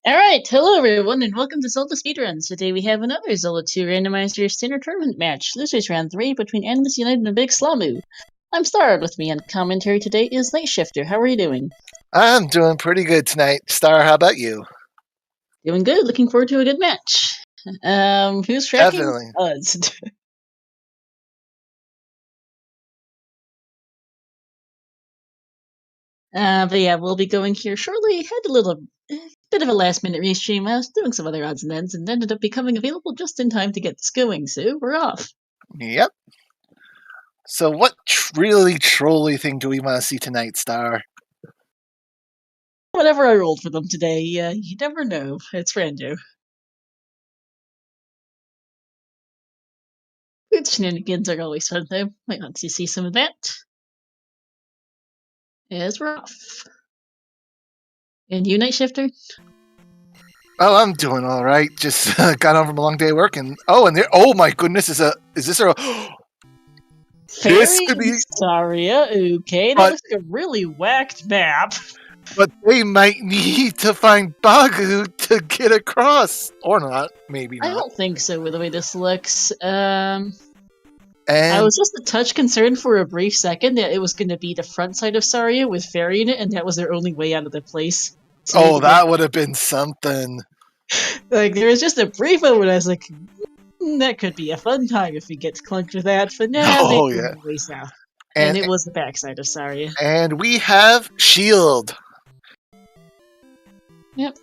Alright, hello everyone, and welcome to ZeldaSpeedRuns. Today we have another Zelda 2 Randomizer Standard Tournament match, Losers Round 3 between AnimusUnited and Big Slamu. I'm Star. With me on commentary today is Night Shifter. How are you doing? I'm doing pretty good tonight. Star, how about you? Doing good, looking forward to a good match. Who's tracking? Definitely. Us. But yeah, we'll be going here shortly. Had a little bit of a last minute restream. I was doing some other odds and ends and ended up becoming available just in time to get this going, so we're off. Yep. So what really trolly thing do we want to see tonight, Star? Whatever I rolled for them today, you never know. It's rando. Good shenanigans are always fun, though. Might want to see some of that. As we're off. And you, Night Shifter? Oh, I'm doing all right. Just got home from a long day of work, and oh my goodness, is this a This could be Saria. Okay, that looks like a really whacked map. But they might need to find Bagu to get across, or not. Maybe not. I don't think so. With the way this looks, I was just a touch concerned for a brief second that it was going to be the front side of Saria with Fairy in it, and that was their only way out of the place. So that would have been something. Like, there was just a brief moment I was like, that could be a fun time if we get clunked with that, but no, they went way south. And it was the backside of Saria. And we have Shield. Yep.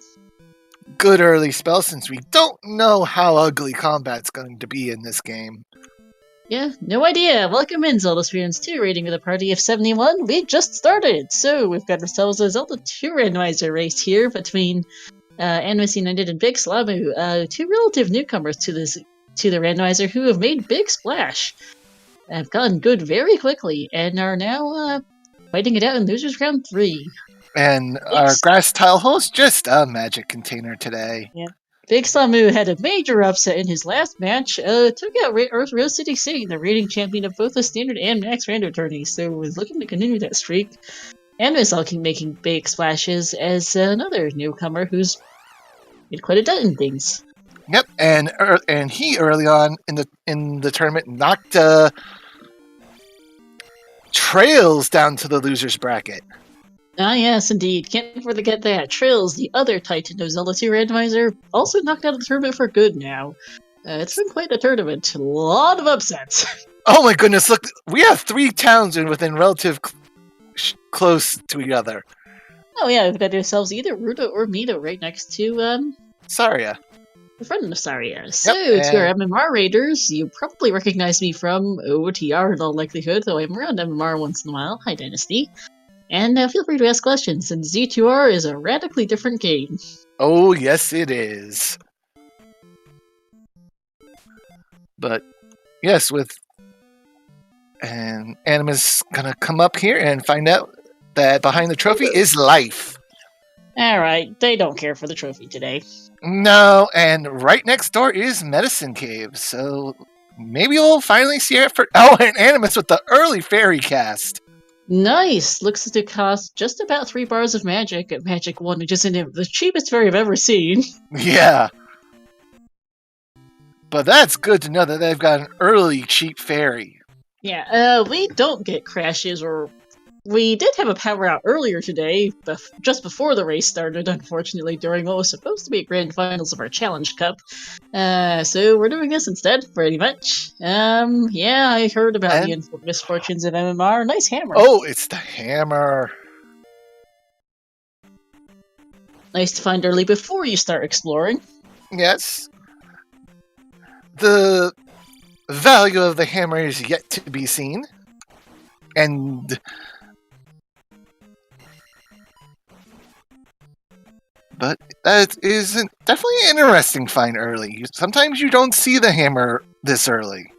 Good early spell, since we don't know how ugly combat's going to be in this game. Yeah, no idea. Welcome in, ZeldaSpeedRuns 2, rating with a party of 71. We just started, so we've got ourselves a Zelda 2 randomizer race here between AnimusUnited and Big Slamu, two relative newcomers to the randomizer who have made big splash, have gotten good very quickly, and are now fighting it out in Losers Round 3. And our grass tile host, just a magic container today. Yeah. Big Slamu had a major upset in his last match, took out Rose City Singh, the reigning champion of both the Standard and Max Rando tourneys, so was looking to continue that streak. And is also making big splashes as another newcomer who's made quite a dozen things. Yep, and he early on in the tournament knocked Trails down to the losers bracket. Ah, yes, indeed. Can't forget that. Trails, the other Titan of Zelda 2 randomizer, also knocked out of the tournament for good now. It's been quite a tournament. A lot of upsets. Oh my goodness, look, we have 3 towns within relative close to each other. Oh yeah, we've got ourselves either Ruta or Mito right next to, Saria. The friend of Saria. So, to our MMR raiders, you probably recognize me from OTR in all likelihood, though I'm around MMR once in a while. Hi, Dynasty. And feel free to ask questions, since Z2R is a radically different game. Oh, yes, it is. But, yes, and Animus gonna come up here and find out that behind the trophy is life. Alright, they don't care for the trophy today. No, and right next door is Medicine Cave, so maybe we'll finally see it for... Oh, and Animus with the early fairy cast. Nice! Looks to cost just about 3 bars of magic at Magic 1, which isn't the cheapest fairy I've ever seen. Yeah. But that's good to know that they've got an early cheap fairy. Yeah, we don't get crashes, or... We did have a power out earlier today, just before the race started, unfortunately, during what was supposed to be grand finals of our Challenge Cup. So we're doing this instead, pretty much. Yeah, I heard about the misfortunes of MMR. Nice hammer. Oh, it's the hammer. Nice to find early before you start exploring. Yes. The value of the hammer is yet to be seen. But that is definitely an interesting find early. Sometimes you don't see the hammer this early.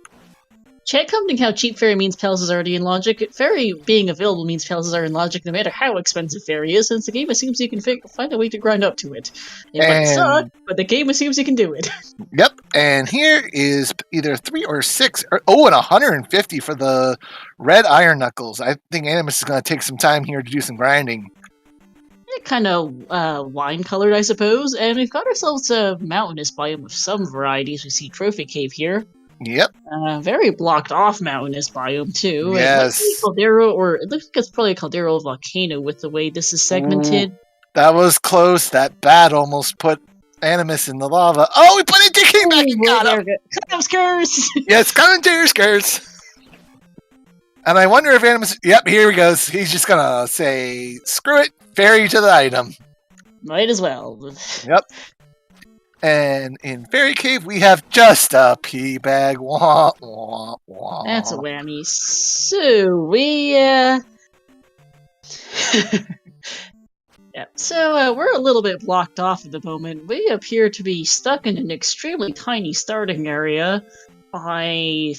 Chat commenting how cheap fairy means Palace is already in logic. Fairy being available means Palaces are in logic no matter how expensive fairy is, since the game assumes you can find a way to grind up to it. It might suck, but the game assumes you can do it. Yep, and here is either 3 or 6, and 150 for the red iron knuckles. I think Animus is going to take some time here to do some grinding. kind of wine-colored, I suppose. And we've got ourselves a mountainous biome of some varieties. We see Trophy Cave here. Yep. Very blocked-off mountainous biome, too. Yes. It might be a caldera, or it looks like it's probably a caldera or volcano with the way this is segmented. Ooh, that was close. That bat almost put Animus in the lava. Oh, we put it to King back and got him! Cloud's curse! Yes, coming to your curse! And I wonder if Animus... Yep, here he goes. He's just gonna say, screw it, fairy to the item. Might as well. Yep. And in Fairy Cave, we have just a pea bag. Wah, wah, wah. That's a whammy. So, we, yeah, so we're a little bit blocked off at the moment. We appear to be stuck in an extremely tiny starting area. I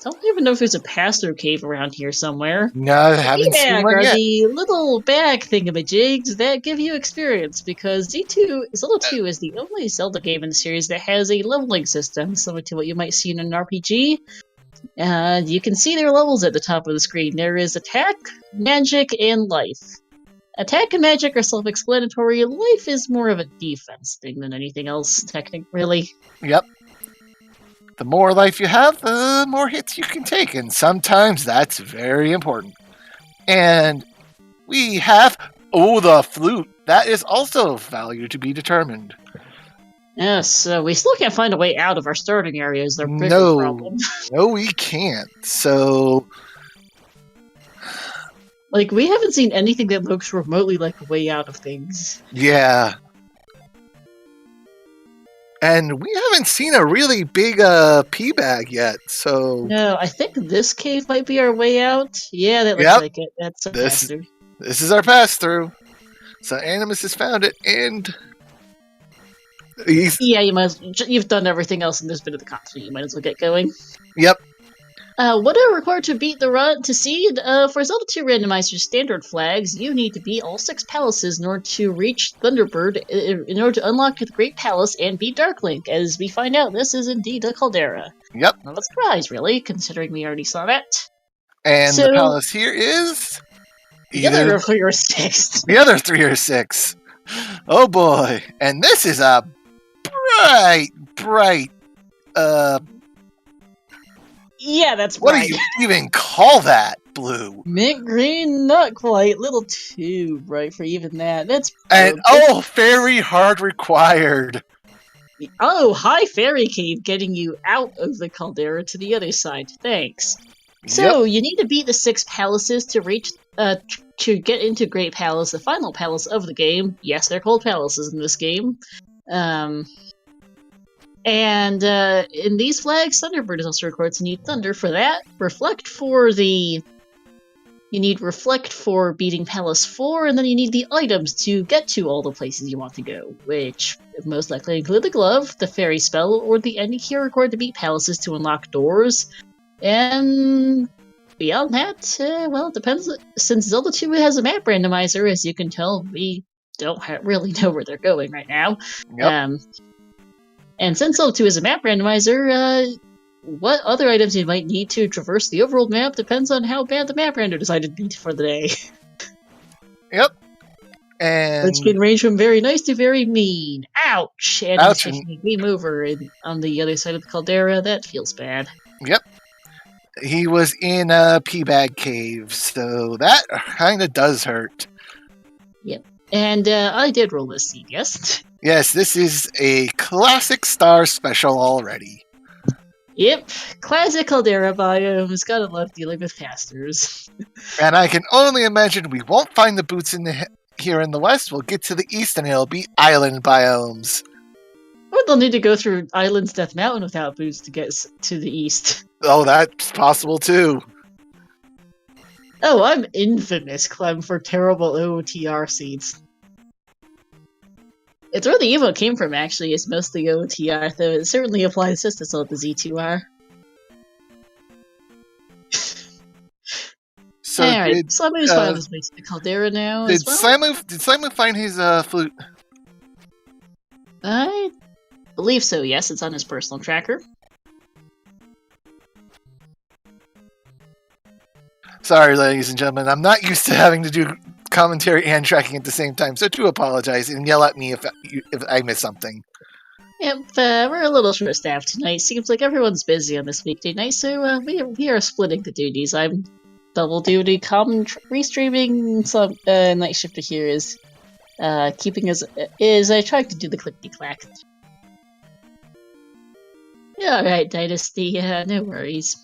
don't even know if there's a pass-through cave around here somewhere. No, I haven't seen one yet. The little bag thingamajigs that give you experience, because Zelda 2 is the only Zelda game in the series that has a leveling system, similar to what you might see in an RPG. You can see their levels at the top of the screen. There is attack, magic, and life. Attack and magic are self-explanatory. Life is more of a defense thing than anything else, technically, really. Yep. The more life you have, the more hits you can take, and sometimes that's very important. And we have, the flute. That is also value to be determined. Yes, we still can't find a way out of our starting area is their bigger problem. No, we can't. So... Like, we haven't seen anything that looks remotely like a way out of things. Yeah. And we haven't seen a really big pea bag yet, so... No, I think this cave might be our way out. Yeah, that looks like it. That's a pass-through. This is our pass-through. So Animus has found it, and... Yeah, you've done everything else in this bit of the content. You might as well get going. Yep. What are required to beat the run to seed? For Zelda 2 Randomizer standard flags, you need to beat all 6 palaces in order to reach Thunderbird, in order to unlock the Great Palace and beat Dark Link. As we find out, this is indeed a caldera. Yep. Not a surprise, really, considering we already saw that. And the palace here is... The other 3 or 6. The other 3 or 6. Oh boy. And this is a bright, yeah, that's what right. do you even call that, blue? Mint green, not quite. Little too bright for even that. That's and fairy hard required. Oh, hi Fairy Cave, getting you out of the caldera to the other side. Thanks. So you need to beat the 6 palaces to reach to get into Great Palace, the final palace of the game. Yes, they're called palaces in this game. And in these flags, Thunderbird is also required, so you need Thunder for that. You need Reflect for beating Palace 4, and then you need the items to get to all the places you want to go, which most likely include the glove, the fairy spell, or the ending key required to beat palaces to unlock doors. And beyond that, well, it depends. Since Zelda 2 has a map randomizer, as you can tell, we don't really know where they're going right now. Yep. And since Zelda 2 is a map randomizer, what other items you might need to traverse the overall map depends on how bad the map render decided to be for the day. Yep. And which can range from very nice to very mean. Ouch! And game over on the other side of the caldera, that feels bad. Yep. He was in a pea bag cave, so that kind of does hurt. Yep. And I did roll this seed, yes? Yes, this is a classic star special already. Yep, classic caldera biomes. Gotta love dealing with casters. And I can only imagine we won't find the boots here in the west. We'll get to the east and it'll be island biomes. Or they'll need to go through Island's Death Mountain without boots to get to the east. Oh, that's possible too. Oh, I'm infamous, Clem, for terrible OOTR seeds. It's where the Evo came from, actually. It's mostly OOTR, though it certainly applies just as well to Z2R. So alright, Slamu's found his way to the caldera now as well. Did Slamu find his flute? I believe so, yes. It's on his personal tracker. Sorry, ladies and gentlemen. I'm not used to having to do commentary and tracking at the same time, so do apologize and yell at me if I miss something. Yep, we're a little short-staffed tonight. Seems like everyone's busy on this weekday night, so we are splitting the duties. I'm double duty, restreaming, some night shifter here is keeping us trying to do the clickety-clack. Alright, Dynasty, no worries.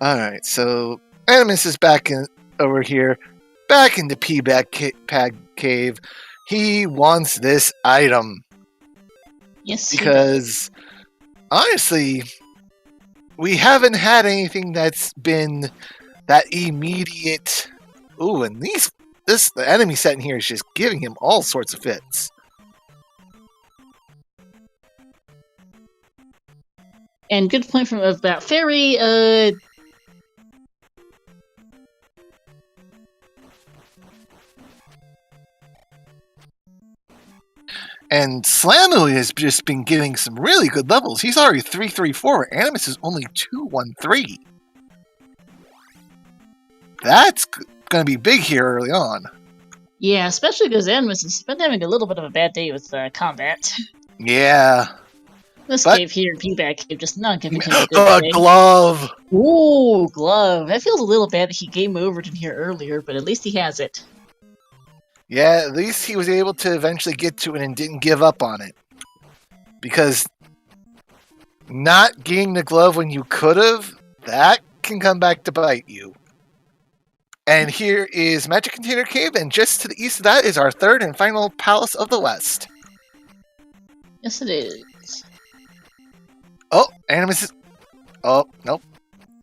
Alright, so Animus is back over here, back in the P-Bag Cave. He wants this item. Yes, because honestly, we haven't had anything that's been that immediate. Ooh, and the enemy set in here is just giving him all sorts of fits. And good point about Fairy. And Slamu has just been getting some really good levels. He's already 334. Animus is only 213. That's going to be big here early on. Yeah, especially because Animus has been having a little bit of a bad day with combat. Yeah. This cave here, P-Bag Cave, just not giving him a good day. Glove! Ooh, glove. I feel a little bad that he game overed in here earlier, but at least he has it. Yeah, at least he was able to eventually get to it and didn't give up on it. Because not getting the glove when you could have, that can come back to bite you. And here is Magic Container Cave, and just to the east of that is our third and final Palace of the West. Yes, it is. Oh, Animus is... Oh, nope.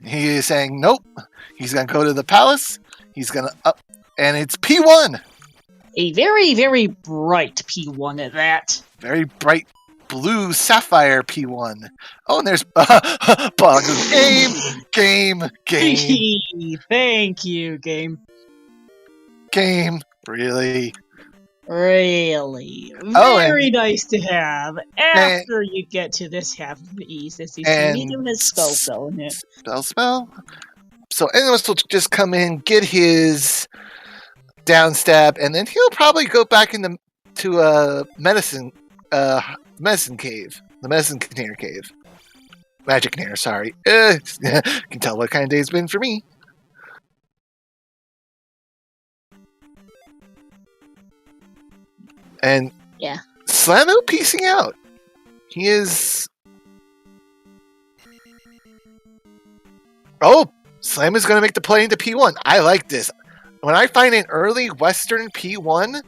He is saying nope. He's going to go to the palace. He's going to up... And it's P1! A very, very bright P1 at that. Very bright blue sapphire P1. Oh, and there's game. Thank you, game. Game, really. Very nice to have after you get to this half of the east. As you see, medium has spell in it. Spell. So Animus will just come in, get his down stab, and then he'll probably go back to a medicine cave, the medicine container cave, magic container. Sorry, can tell what kind of day it's been for me. And yeah, Slamu piecing out. He is. Oh, Slam is going to make the play into P1. I like this. When I find an early Western P1,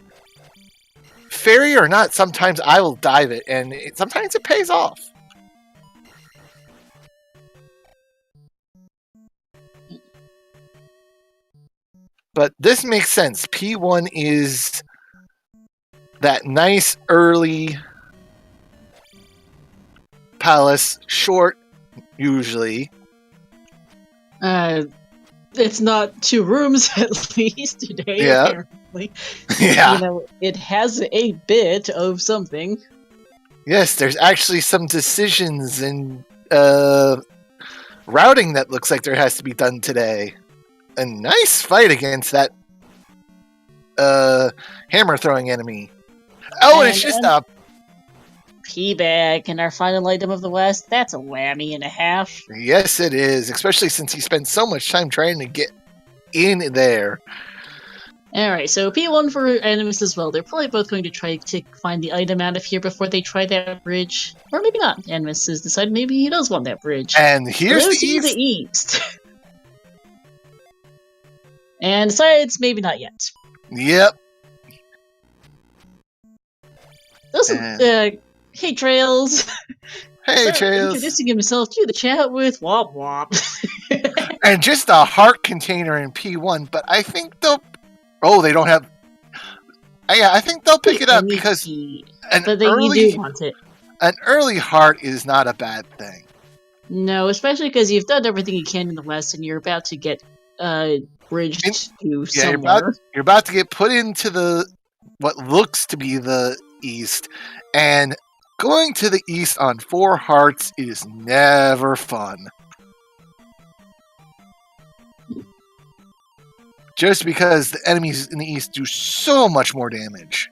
fairy or not, sometimes I will dive it, and sometimes it pays off. But this makes sense. P1 is that nice early palace, short, usually. It's not 2 rooms at least today, apparently. Yeah. You know, it has a bit of something. Yes, there's actually some decisions and routing that looks like there has to be done today. A nice fight against that hammer throwing enemy. Oh, and it's just a P-Bag and our final item of the West. That's a whammy and a half. Yes, it is, especially since he spent so much time trying to get in there. Alright, so P1 for Animus as well. They're probably both going to try to find the item out of here before they try that bridge. Or maybe not. Animus has decided maybe he does want that bridge. And here's the east. And decides maybe not yet. Yep. Hey, Trails. Hey, Trails. Introducing himself to the chat with Womp Womp. And just a heart container in P1, but I think they'll... Oh, they don't have... Yeah, I think they'll pick it up because you do want it. An early heart is not a bad thing. No, especially because you've done everything you can in the West and you're about to get bridged to somewhere. You're about to get put into what looks to be the East, and going to the East on 4 hearts is never fun. just because the enemies in the east do so much more damage.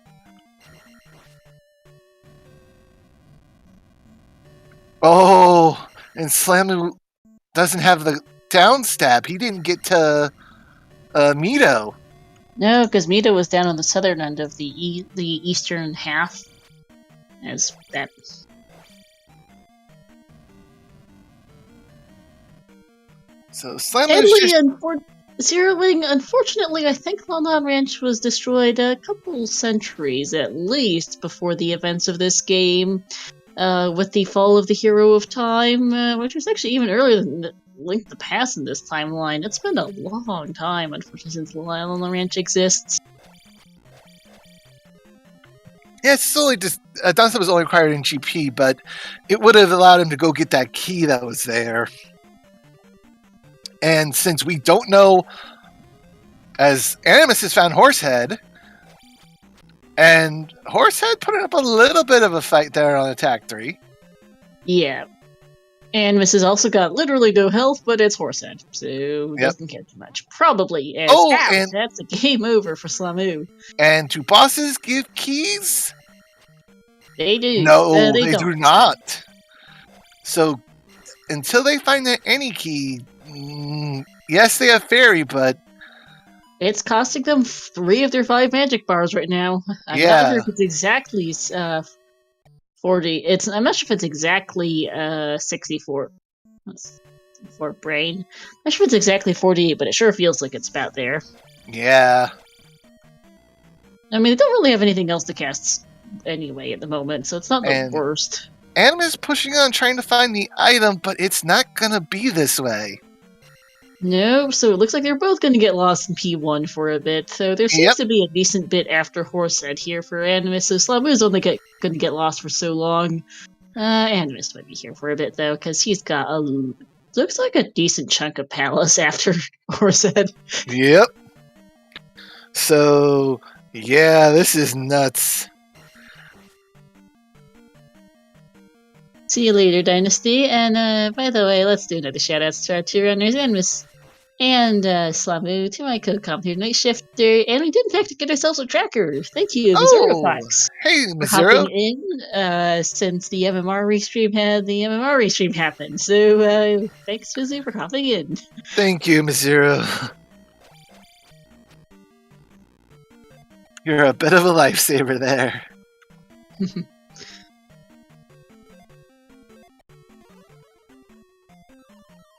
Oh, and Slamu doesn't have the down stab. He didn't get to Mito. No, because Mito was down on the southern end of the eastern half. As that. So Slamu Zeroing, unfortunately, I think London Ranch was destroyed a couple centuries at least before the events of this game, with the fall of the Hero of Time, which was actually even earlier than Link to the Past in this timeline. It's been a long time, unfortunately, since London Ranch exists. Yeah, it's only just downstab was only required in GP, but it would have allowed him to go get that key that was there. And since we don't know, as Animus has found Horsehead, and Horsehead putting up a little bit of a fight there on attack 3. Yeah. Animus has also got literally no health, but it's Horsehead, so doesn't care too much. Probably. And that's a game over for Slamu. And do bosses give keys? They do. No, they do not. So until they find that any key, yes, they have fairy, but it's costing them 3 of their 5 magic bars right now. I'm not sure if it's exactly 40. I'm not sure if it's exactly 64. For brain. I'm not sure if it's exactly 48, but it sure feels like it's about there. Yeah. I mean, they don't really have anything else to cast anyway at the moment, so it's not the worst. Animus pushing on trying to find the item, but it's not gonna be this way. No, so it looks like they're both going to get lost in P1 for a bit, so there seems to be a decent bit after Horsehead here for Animus, so Slamu's only going to get lost for so long. Animus might be here for a bit, though, because he's got looks like a decent chunk of Palace after Horsehead. Yep. So, yeah, this is nuts. See you later, Dynasty. And by the way, let's do another shoutouts to our 2 runners, Animus and Slamu, to my co-commentator, Night Shifter, and we did in fact get ourselves a tracker. Thank you, Missouri. Hey, Missouri. Hopping in, since the MMR restream had the MMR restream happen. So thanks, Mizzou, for hopping in. Thank you, Missouri. You're a bit of a lifesaver there.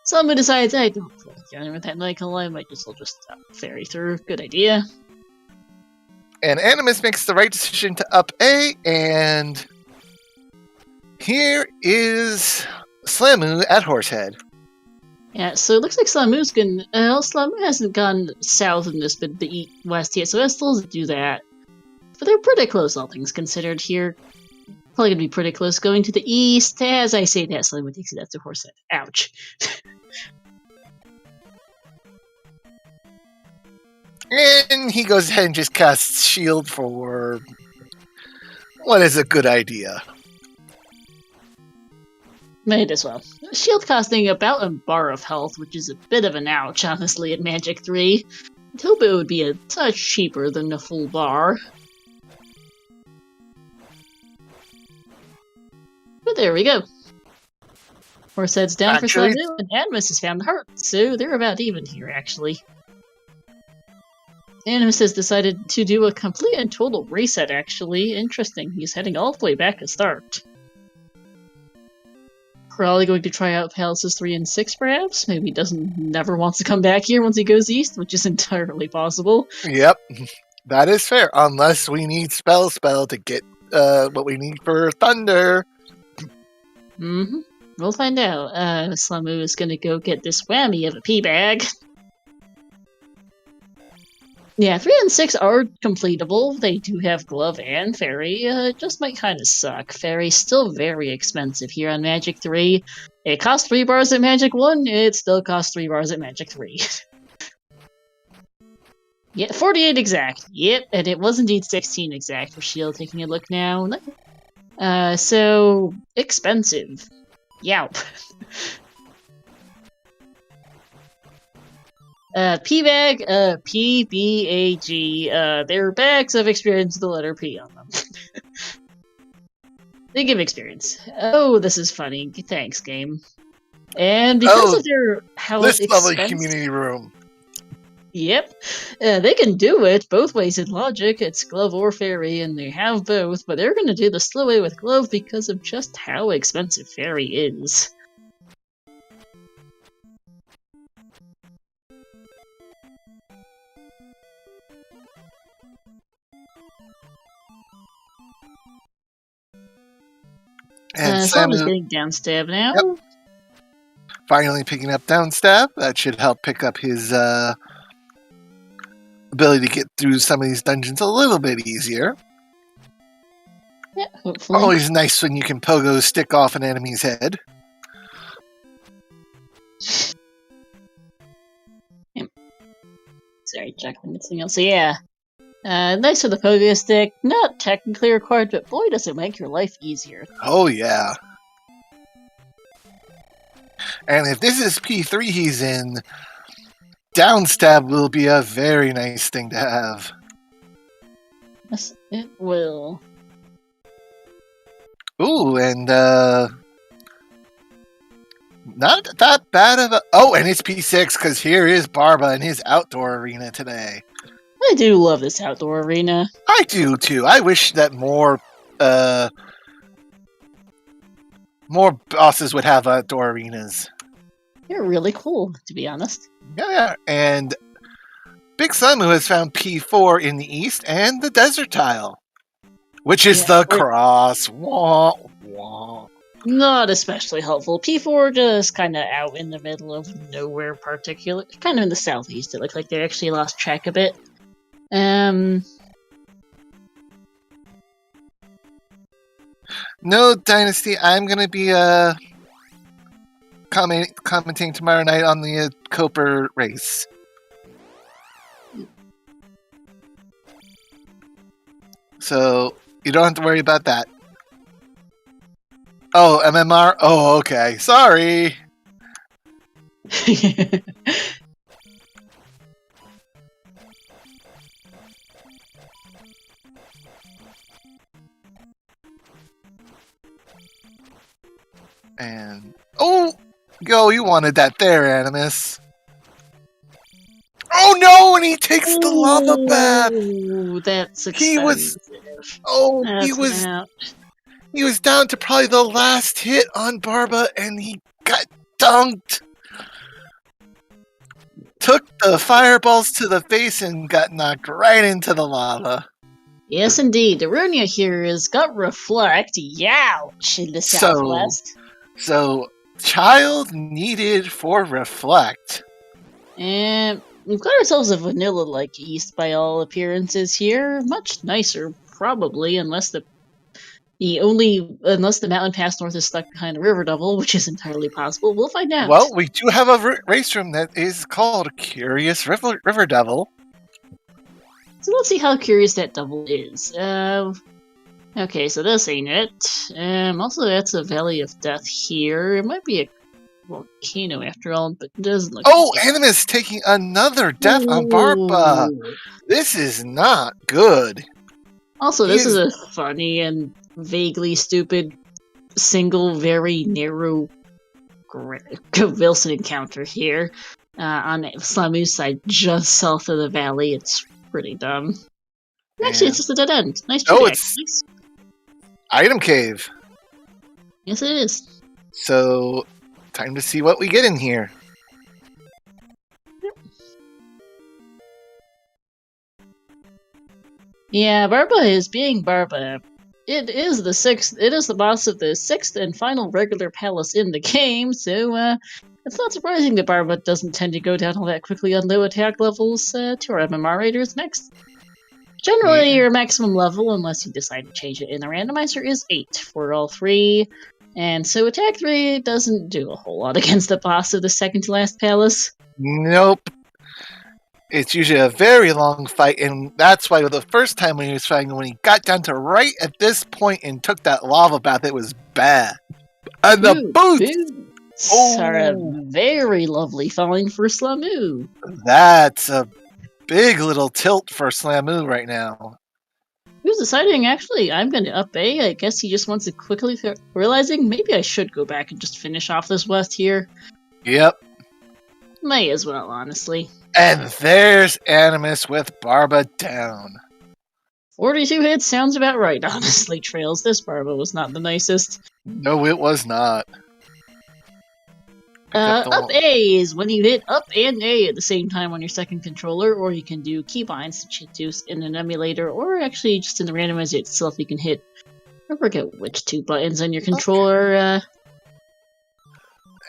Someone decides, I don't feel like dealing with that Michael, I might just ferry through. Good idea. And Animus makes the right decision to up A, and here is Slamu at Horsehead. Yeah, so it looks like Slamu hasn't gone south in this bit, the west yet, so it still doesn't do that. But they're pretty close, all things considered here. Probably gonna be pretty close going to the east. As I say that, Slamu takes it out to Horsehead. Ouch. And he goes ahead and just casts Shield for what is a good idea. Might as well. Shield costing about a bar of health, which is a bit of an ouch, honestly, at Magic 3. I'd hope it would be a touch cheaper than a full bar. But there we go. Horsehead's down for Slamu, and Animus has found the heart, so they're about even here, actually. Animus has decided to do a complete and total reset, actually. Interesting. He's heading all the way back to start. Probably going to try out Palaces 3 and 6, perhaps? Maybe he never wants to come back here once he goes east, which is entirely possible. Yep, that is fair. Unless we need Spell to get what we need for Thunder. Mm-hmm. We'll find out. Slamu is going to go get this whammy of a pea bag. Yeah, 3 and 6 are completable. They do have Glove and Fairy. It just might kind of suck. Fairy's still very expensive here on Magic 3. It costs 3 bars at Magic 1, it still costs 3 bars at Magic 3. Yeah, 48 exact. Yep, and it was indeed 16 exact for Shield, taking a look now. So, expensive. Yowp. P-Bag, P-B-A-G. They're bags of experience with the letter P on them. They give experience. Oh, this is funny. Thanks, game. And because of their how this lovely expensive... community room. Yep. They can do it both ways in logic. It's glove or fairy, and they have both, but they're going to do the slow way with glove because of just how expensive fairy is. And Sam is getting down stab now. Yep. Finally picking up down stab. That should help pick up his ability to get through some of these dungeons a little bit easier. Yeah, hopefully. Always nice when you can pogo stick off an enemy's head. Yep. Sorry, juggling something else. So yeah. Nice with the pogo stick. Not technically required, but boy does it make your life easier. Oh yeah. And if this is P3 he's in, downstab will be a very nice thing to have. Yes, it will. Ooh, and not that bad of a... Oh, and it's P6, because here is Barba in his outdoor arena today. I do love this outdoor arena. I do, too. I wish that more bosses would have outdoor arenas. They're really cool, to be honest. Yeah, and Big Samu has found P4 in the east and the desert tile, which is the cross. Wah, wah. Not especially helpful. P4 just kind of out in the middle of nowhere particular. Kind of in the southeast. It looked like they actually lost track a bit. No, Dynasty, I'm going to be commenting tomorrow night on the Coper race. So, you don't have to worry about that. Oh, MMR? Oh, okay. Sorry. And... Oh! Yo, you wanted that there, Animus. Oh no! And he takes the lava bath! Ooh, that's expensive. He was down to probably the last hit on Barba, and he got dunked. Took the fireballs to the face and got knocked right into the lava. Yes, indeed. Arunia here has got Reflect. Youch! In the southwest. So, child needed for Reflect. And we've got ourselves a vanilla-like east by all appearances here. Much nicer, probably, unless the mountain pass north is stuck behind a river devil, which is entirely possible. We'll find out. Well, we do have a race room that is called Curious River Devil. So let's see how curious that devil is. Okay, so this ain't it. Also, that's a Valley of Death here. It might be a volcano after all, but it doesn't look... Oh, Animus taking another death on Barba! This is not good. Also, this is a funny and vaguely stupid, single, very narrow Wilson encounter here. On Slamu's side, just south of the valley. It's pretty dumb. Actually, it's just a dead end. Nice try. Oh, it's nice. Item cave. Yes, it is. So, time to see what we get in here. Yep. Yeah, Barba is being Barba. It is the boss of the 6th and final regular palace in the game, so it's not surprising that Barba doesn't tend to go down all that quickly on low attack levels. To our MMR raiders next. Generally, your maximum level, unless you decide to change it in the randomizer, is 8 for all 3. And so attack 3 doesn't do a whole lot against the boss of the second to last palace. Nope. It's usually a very long fight, and that's why the first time when he was fighting, when he got down to right at this point and took that lava bath, it was bad. And the boost! are a very lovely falling for Slamoo. That's a big little tilt for Slamoo right now. He was deciding, actually, I'm going to up A. I guess he just wants to quickly realizing maybe I should go back and just finish off this West here. Yep. May as well, honestly. And there's Animus with Barba down. 42 hits sounds about right, honestly, Trails. This Barba was not the nicest. No, it was not. Up A is when you hit up and A at the same time on your second controller, or you can do keybinds to choose in an emulator, or actually just in the randomizer itself you can hit, I forget which two buttons on your controller.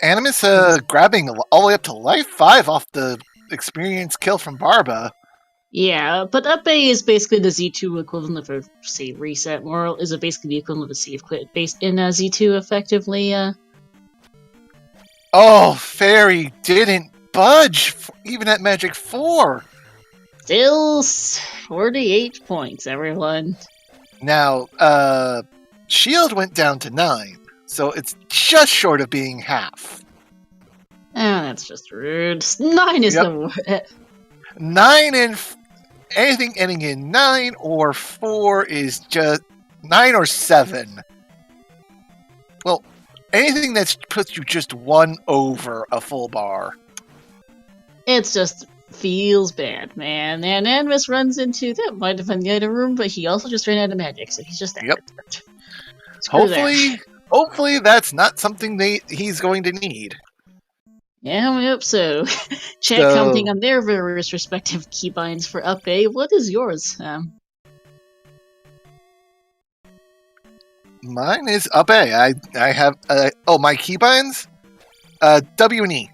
Animus grabbing all the way up to life 5 off the experience kill from Barba. Yeah, but up A is basically the Z2 equivalent of a save reset. Moral is basically the equivalent of a save quit based in Z2 effectively. Oh, Fairy didn't budge even at Magic 4. Still 48 points, everyone. Now, Shield went down to 9, so it's just short of being half. That's just rude. 9 is the 9 and anything ending in 9 or 4 is just 9 or 7. Well, anything that puts you just one over a full bar. It's just feels bad, man. And Animus runs into that might have been the item room, but he also just ran out of magic, so he's just out. Hopefully that's not something he's going to need. Yeah, we hope so. Chat commenting on their various respective keybinds for up A. What is yours? Mine is up A. I have my keybinds? W and E.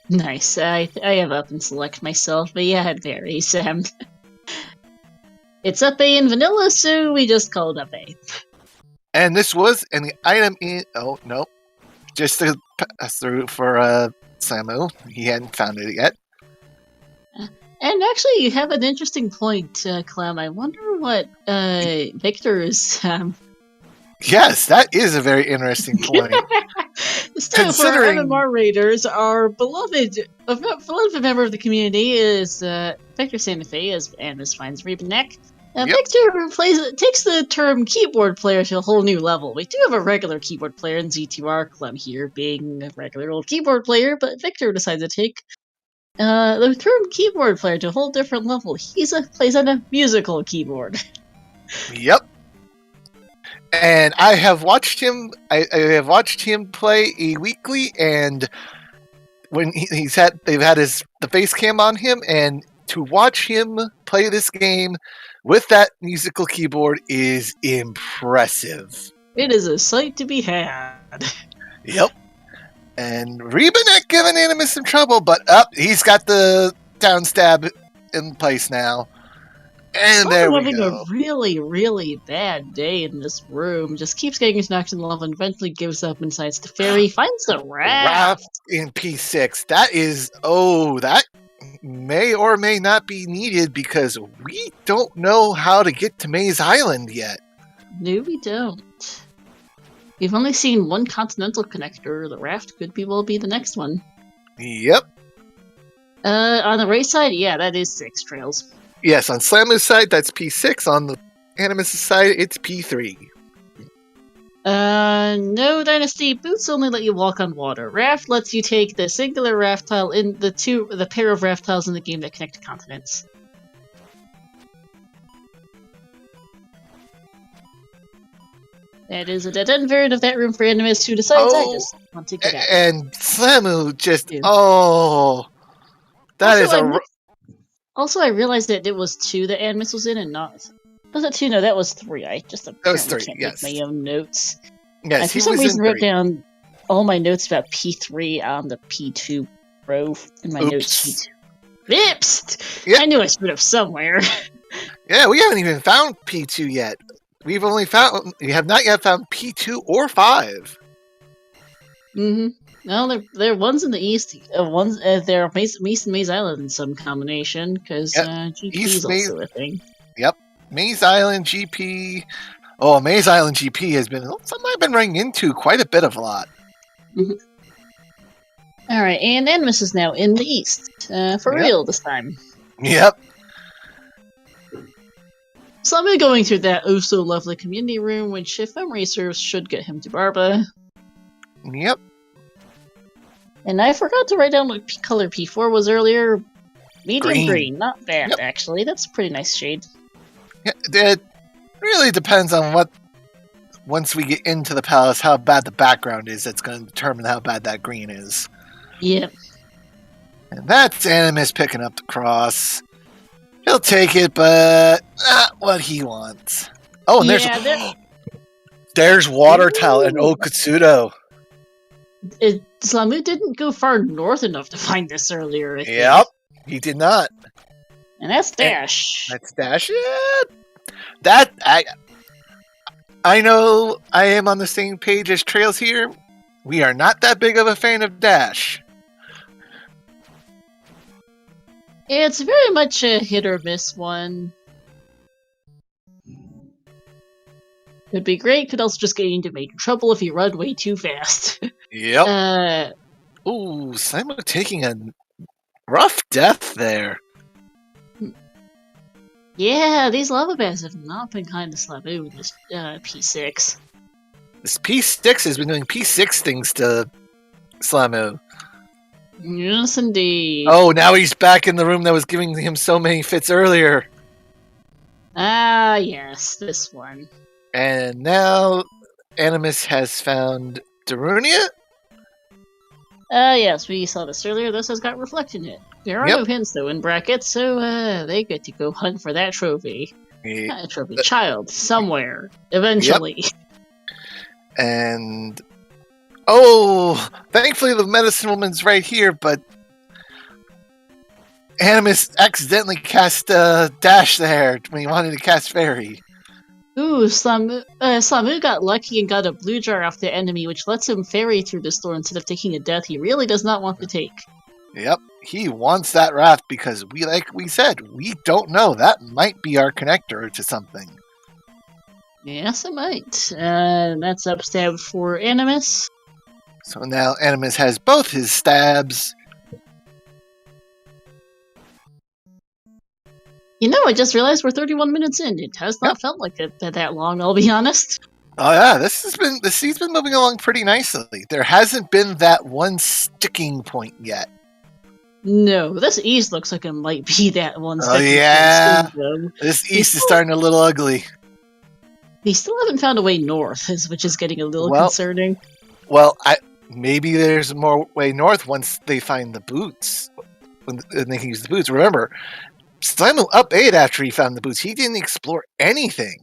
Nice. I have up and select myself, but yeah, it varies. It's up A in vanilla, so we just call it up A. And this was an item in... Oh, no. Just to pass through for Samu. He hadn't found it yet. And actually, you have an interesting point, Clem. I wonder what Victor is... Yes, that is a very interesting point. Considering for MMR Raiders, our beloved member of the community is Victor Santa Fe, as Animus finds Rebenek. Victor takes the term keyboard player to a whole new level. We do have a regular keyboard player in Z2R, Clem here being a regular old keyboard player, but Victor decides to take the term keyboard player to a whole different level. He plays on a musical keyboard. Yep. And I have watched him. I have watched him play a weekly, and when they've had the face cam on him, and to watch him play this game with that musical keyboard is impressive. It is a sight to be had. Yep. And Rebenek giving Animus some trouble, but he's got the down stab in place now. And there we having go. A really, really bad day in this room. Just keeps getting knocked in the level and eventually gives up and decides to fairy. Finds the raft in P6. That is... Oh, that may or may not be needed because we don't know how to get to Maze Island yet. No, we don't. We've only seen one continental connector. The raft could well be the next one. Yep. On the race side, yeah, that is 6 trails. Yes, on Slamu's side, that's P6. On the Animus' side, it's P3. No, Dynasty. Boots only let you walk on water. Raft lets you take the singular raft tile in the pair of raft tiles in the game that connect to continents. That is a dead-end variant of that room for Animus who decides I just want to get out. And Slamu just... Oh... That is a... Also, I realized that it was 2 that Animus was in and not... Was it 2? No, that was 3. I just can't make my own notes. Yes, I for some reason wrote down all my notes about P3 on the P2 row in my notes sheet. Oops! Yep. I knew I screwed up somewhere. Yeah, we haven't even found P2 yet. We have not yet found P2 or 5. Mm-hmm. Well, there are ones in the east. There are East and Maze Island in some combination because GP is also a thing. Yep, Maze Island GP. Oh, Maze Island GP has been something I've been running into quite a bit of a lot. Mm-hmm. Alright, and Animus is now in the east. For real this time. Yep. So I'm going through that oh-so-lovely community room, which, if memory serves, should get him to Barba. Yep. And I forgot to write down what color P4 was earlier. Medium green. Not bad, actually. That's a pretty nice shade. Yeah, it really depends on what, once we get into the palace, how bad the background is. That's going to determine how bad that green is. Yep. And that's Animus picking up the cross. He'll take it, but not what he wants. Oh, and there's Water Towel and Okatsudo. Slamu didn't go far north enough to find this earlier, I think. Yep, he did not. And that's Dash. That's Dash. Yeah. I know I am on the same page as Trails here. We are not that big of a fan of Dash. It's very much a hit or miss one. Could be great, could also just get you into major trouble if you run way too fast. Yep. Ooh, Simon taking a rough death there. Yeah, these lava bands have not been kind to Slamu with this P6. This P6 has been doing P6 things to Slamu. Yes, indeed. Oh, now he's back in the room that was giving him so many fits earlier. Ah, yes, this one. And now Animus has found Darunia? Yes, we saw this earlier. This has got reflected in it. There are no hints, though, in brackets, so they get to go hunt for that trophy. Not a trophy, child, somewhere, eventually. Yep. And... oh, thankfully the medicine woman's right here, but Animus accidentally cast Dash there when he wanted to cast Fairy. Ooh, Slamu got lucky and got a blue jar off the enemy, which lets him Fairy through this door instead of taking a death he really does not want to take. Yep, he wants that Wrath because like we said, we don't know. That might be our connector to something. Yes, it might. That's upstab for Animus. So now Animus has both his stabs. You know, I just realized we're 31 minutes in. It has not felt like it that long, I'll be honest. Oh yeah, the season's been moving along pretty nicely. There hasn't been that one sticking point yet. No, this east looks like it might be that one sticking point. Oh yeah, this east is starting a little ugly. We still haven't found a way north, which is getting a little concerning. Well, maybe there's more way north once they find the boots. When they can use the boots. Remember, Slamu up 8 after he found the boots. He didn't explore anything.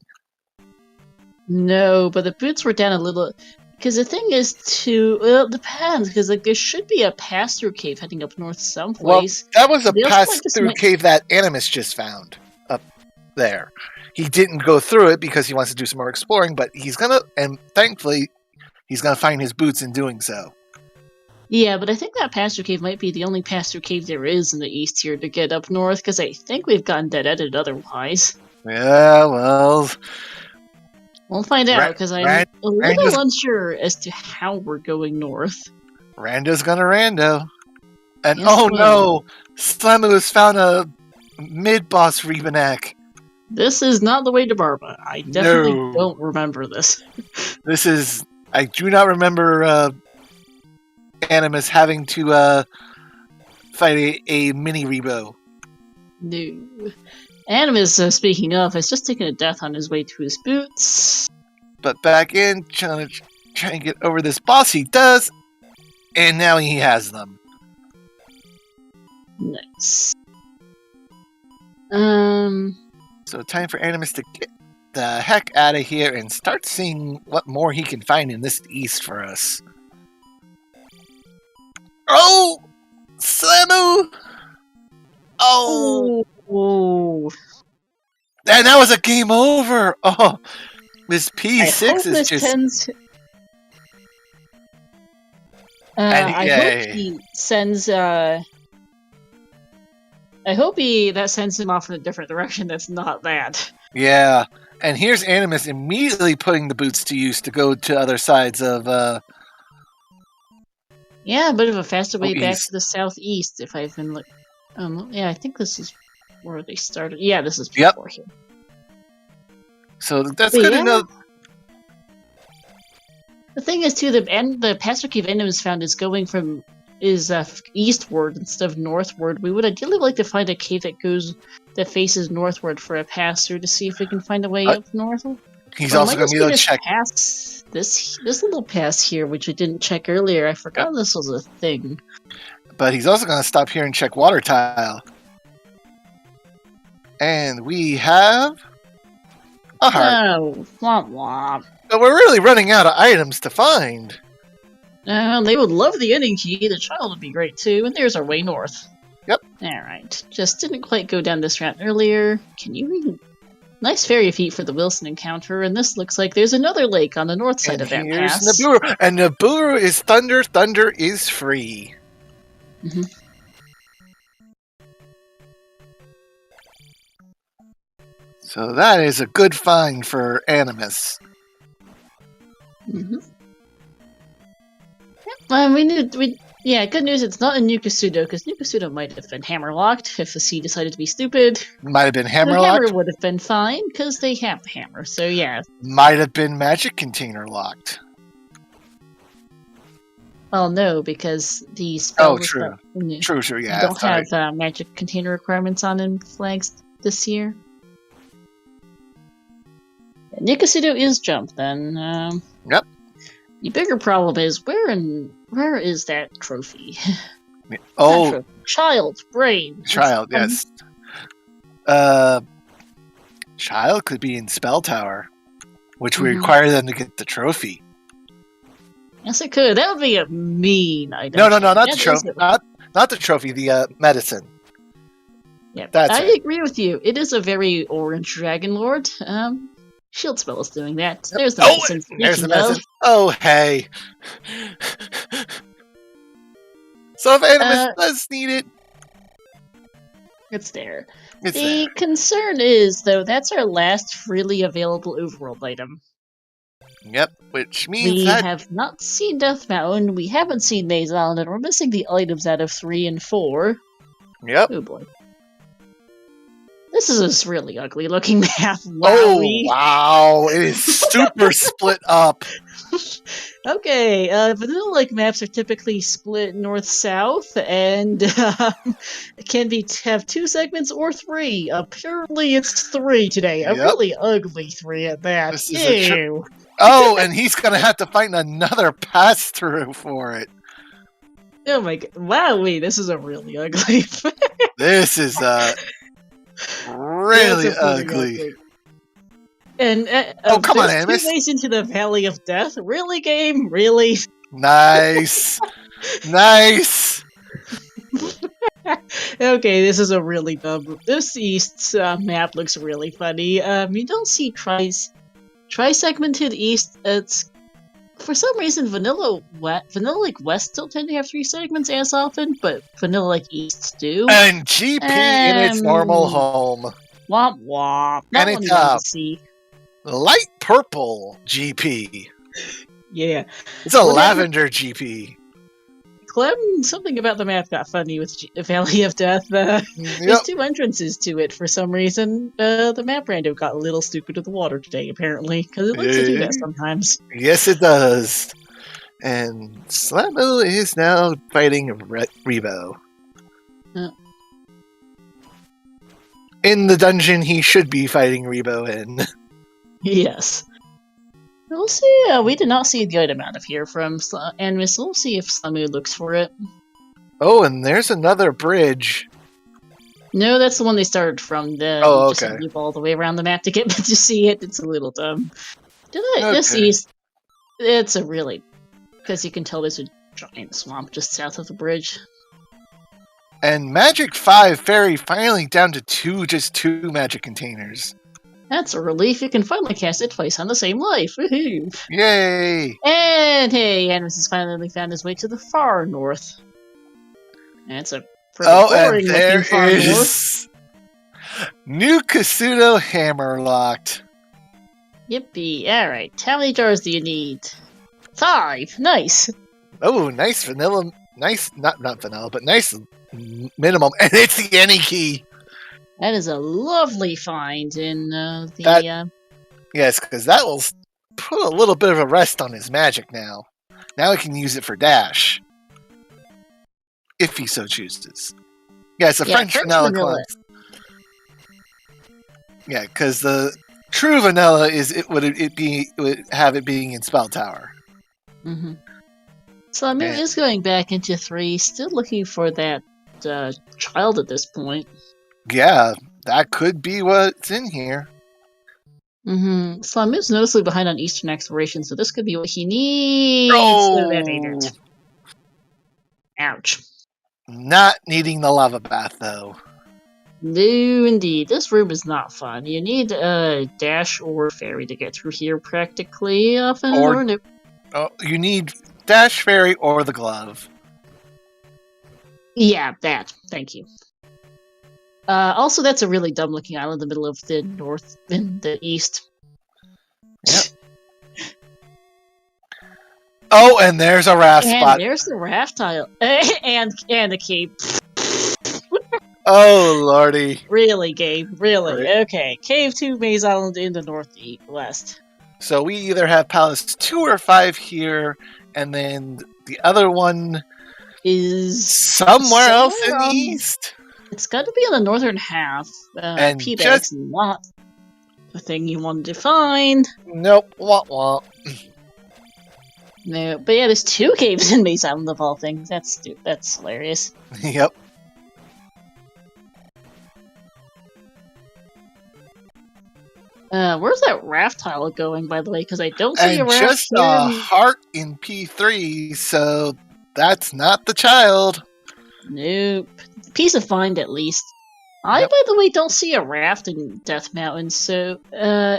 No, but the boots were down a little. Because the thing is well, it depends, because like there should be a pass-through cave heading up north someplace. Well, that was a pass-through cave that Animus just found up there. He didn't go through it because he wants to do some more exploring, but he's gonna, and thankfully, he's gonna find his boots in doing so. Yeah, but I think that pass-through cave might be the only pass-through cave there is in the east here to get up north, because I think we've gotten dead-ended otherwise. Yeah, well... we'll find out, because I'm a little unsure as to how we're going north. Rando's gonna rando. And no! Slamu has found a mid-boss Rebanak. This is not the way to Barba. I definitely don't remember this. I do not remember Animus having to fight a mini Rebo. No. Animus, speaking of, has just taken a death on his way to his boots. But back in, trying to get over this boss, he does. And now he has them. Nice. So time for Animus to get the heck out of here and start seeing what more he can find in this east for us. Oh! Slamu! Oh! And that was a game over! Oh! This P6 is just... I hope he sends... I hope that sends him off in a different direction that's not that. Yeah. And here's Animus immediately putting the boots to use to go to other sides of Yeah, a bit of a faster way back east. to the southeast. If I've been look, yeah, I think this is where they started. Yeah, this is Yep. before here. So that's But good yeah. to know. The thing is, too, the Pastor Cave Animus found is going from eastward instead of northward. We would ideally like to find a cave that faces northward for a pass through to see if we can find a way up north. He's Or also might going to just be able to check. Pass this little pass here, which we didn't check earlier. I forgot this was a thing. But he's also going to stop here and check water tile. And we have a heart. Oh, womp womp. But we're really running out of items to find. They would love the ending key. The child would be great too. And there's our way north. Yep. Alright. Just didn't quite go down this route earlier. Can you even... Nice fairy feet for the Wilson encounter, and this looks like there's another lake on the north side of that here's pass. Nibiru. And Nibiru is thunder. Thunder is free. Mm-hmm. So that is a good find for Animus. Mm-hmm. Yep, good news, it's not in Nukasudo, because Nukasudo might have been hammerlocked if the sea decided to be stupid. Might have been The hammerlocked. hammer would have been fine, because they have the hammer, so yeah. Might have been magic container locked. Well, no, because the spells True, yeah. don't have magic container requirements on in flags this year. Nikasudo is jump, then. Yep. The bigger problem is where is that trophy? Oh, trophy. Child's brain. Child, yes. Child could be in Spell Tower, which would require them to get the trophy. Yes, it could. That would be a mean item. No, not the trophy. Not the trophy. The medicine. Yeah, I agree with you. It is a very orange dragon lord. Shield spell is doing that. There's the medicine. There's the medicine. Oh, hey. So if Animus does need it, it's there. The concern is, though, that's our last freely available overworld item. Yep, which means we have not seen Death Mountain, we haven't seen Maze Island, and we're missing the items out of 3 and 4. Yep. Oh boy. This is a really ugly looking map. Oh, wow. It is super split up. Okay, vanilla-like maps are typically split north-south, and can have 2 segments or 3. Apparently it's 3 today. A really ugly 3 at that. Ew. Oh, and he's going to have to find another pass-through for it. Oh my god. Wowee, this is a really ugly This is, really ugly. And come on, Animus. 2 ways into the Valley of Death. Really, game? Really? Nice. Nice. Okay, this is a really dumb. This east map looks really funny. You don't see tri-segmented east. It's for some reason Vanilla like West don't tend to have 3 segments as often, but Vanilla like East do. And GP in its normal home. Womp womp. And it's light purple GP. Yeah. It's a lavender GP. Clem, something about the map got funny with Valley of Death. There's 2 entrances to it for some reason. The map rando got a little stupid with the water today, apparently, because it likes to do that sometimes. Yes, it does. And Slamo is now fighting Rebo. In the dungeon he should be fighting Rebo in. Yes. We'll see. We did not see the item out of here from Animus. We'll see if Slamu looks for it. Oh, and there's another bridge. No, that's the one they started from. Okay. Just leap all the way around the map to get to see it. It's a little dumb. This east, it's a really... Because you can tell there's a giant swamp just south of the bridge. And Magic 5 Fairy finally down to just 2 magic containers. That's a relief. You can finally cast it twice on the same life. Woohoo! Yay! And hey, Animus has finally found his way to the far north. That's a pretty boring looking far north. New Kasuto hammer locked. Yippee! Alright, how many jars do you need? 5! Nice! Oh, nice vanilla. Nice, not vanilla, but nice minimum. And it's the any key. That is a lovely find in the... Yes, because that will put a little bit of a rest on his magic now. Now he can use it for dash. If he so chooses. Yeah, it's a French vanilla cleanse. Yeah, because the true vanilla is would have it being in Spell Tower. Mm-hmm. So Slamu is going back into 3, still looking for that child at this point. Yeah, that could be what's in here. Mm-hmm. Slamu's noticeably behind on Eastern exploration, so this could be what he needs. Oh, that ain't it. Ouch. Not needing the lava bath, though. No, indeed. This room is not fun. You need a dash or fairy to get through here practically often. Or no. Oh, you need dash, fairy, or the glove. Yeah, that. Thank you. Also, that's a really dumb-looking island in the middle of the north and the east. Yep. Oh, and there's a raft spot. And there's the raft tile. and a cave. Oh, lordy. Really, Gabe? Really? Right. Okay. Cave 2, Maze Island in the northwest. So we either have Palace 2 or 5 here, and then the other one is somewhere else in the east. It's got to be on the northern half. And P-Bag's not the thing you wanted to find. Nope. Wah. No, but yeah, there's 2 caves in Maze Island of all things. That's hilarious. Yep. Where's that raft tile going, by the way? Because I don't see a raft just here. a heart in P3, so that's not the child. Nope. Piece of find, at least. I, by the way, don't see a raft in Death Mountain, so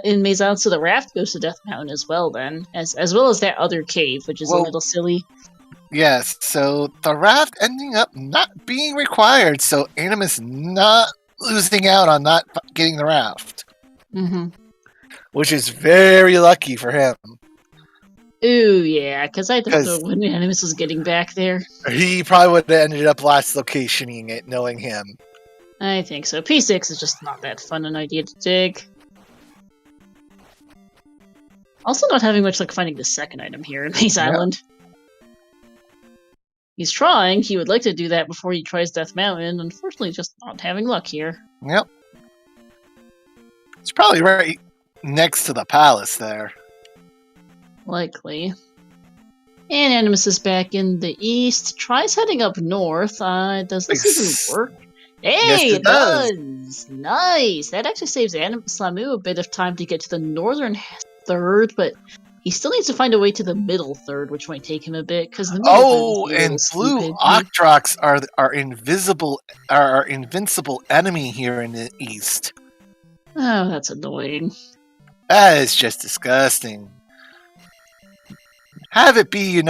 in Maze Island, so the raft goes to Death Mountain as well, then, as well as that other cave, which is a little silly. Yes, so the raft ending up not being required, so Animus not losing out on not getting the raft. Mm-hmm. Which is very lucky for him. Ooh, yeah, because I don't know when Animus was getting back there. He probably would have ended up last locationing it, knowing him. I think so. P6 is just not that fun an idea to dig. Also not having much luck finding the second item here in Maze Island. He's trying. He would like to do that before he tries Death Mountain. Unfortunately, just not having luck here. Yep. It's probably right next to the palace there. Likely. And Animus is back in the east. Tries heading up north. Does this even work? Hey, yes, it does! Nice! That actually saves Slamu a bit of time to get to the northern third, but he still needs to find a way to the middle third, which might take him a bit, because the middle and blue Octrox are invincible enemy here in the east. Oh, that's annoying. That is just disgusting. Have it be,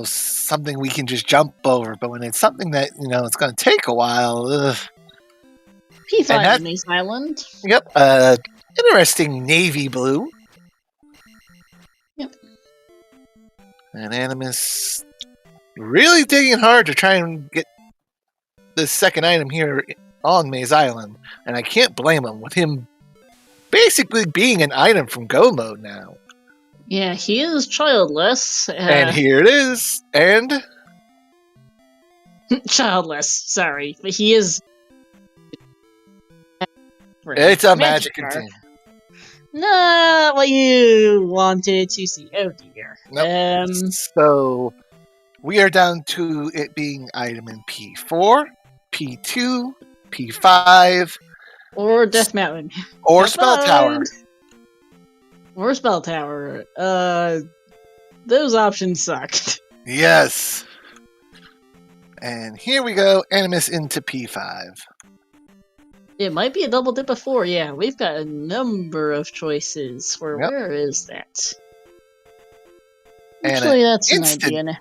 something we can just jump over, but when it's something that, it's going to take a while, ugh. P5 in Maze Island. Yep, interesting navy blue. Yep. And Animus really digging hard to try and get this second item here on Maze Island, and I can't blame him, with him basically being an item from Go Mode now. Yeah, he is childless. And here it is, and... childless, sorry, but he is... It's a magic container. Not what you wanted to see. Oh dear. Nope. So, we are down to it being item in P4, P2, P5... Or Death Mountain. Or Spell Tower. Or Spell Tower. Those options sucked. Yes. And here we go, Animus into P5. It might be a double dip of 4, yeah. We've got a number of choices. Where is that? Actually, that's an idea.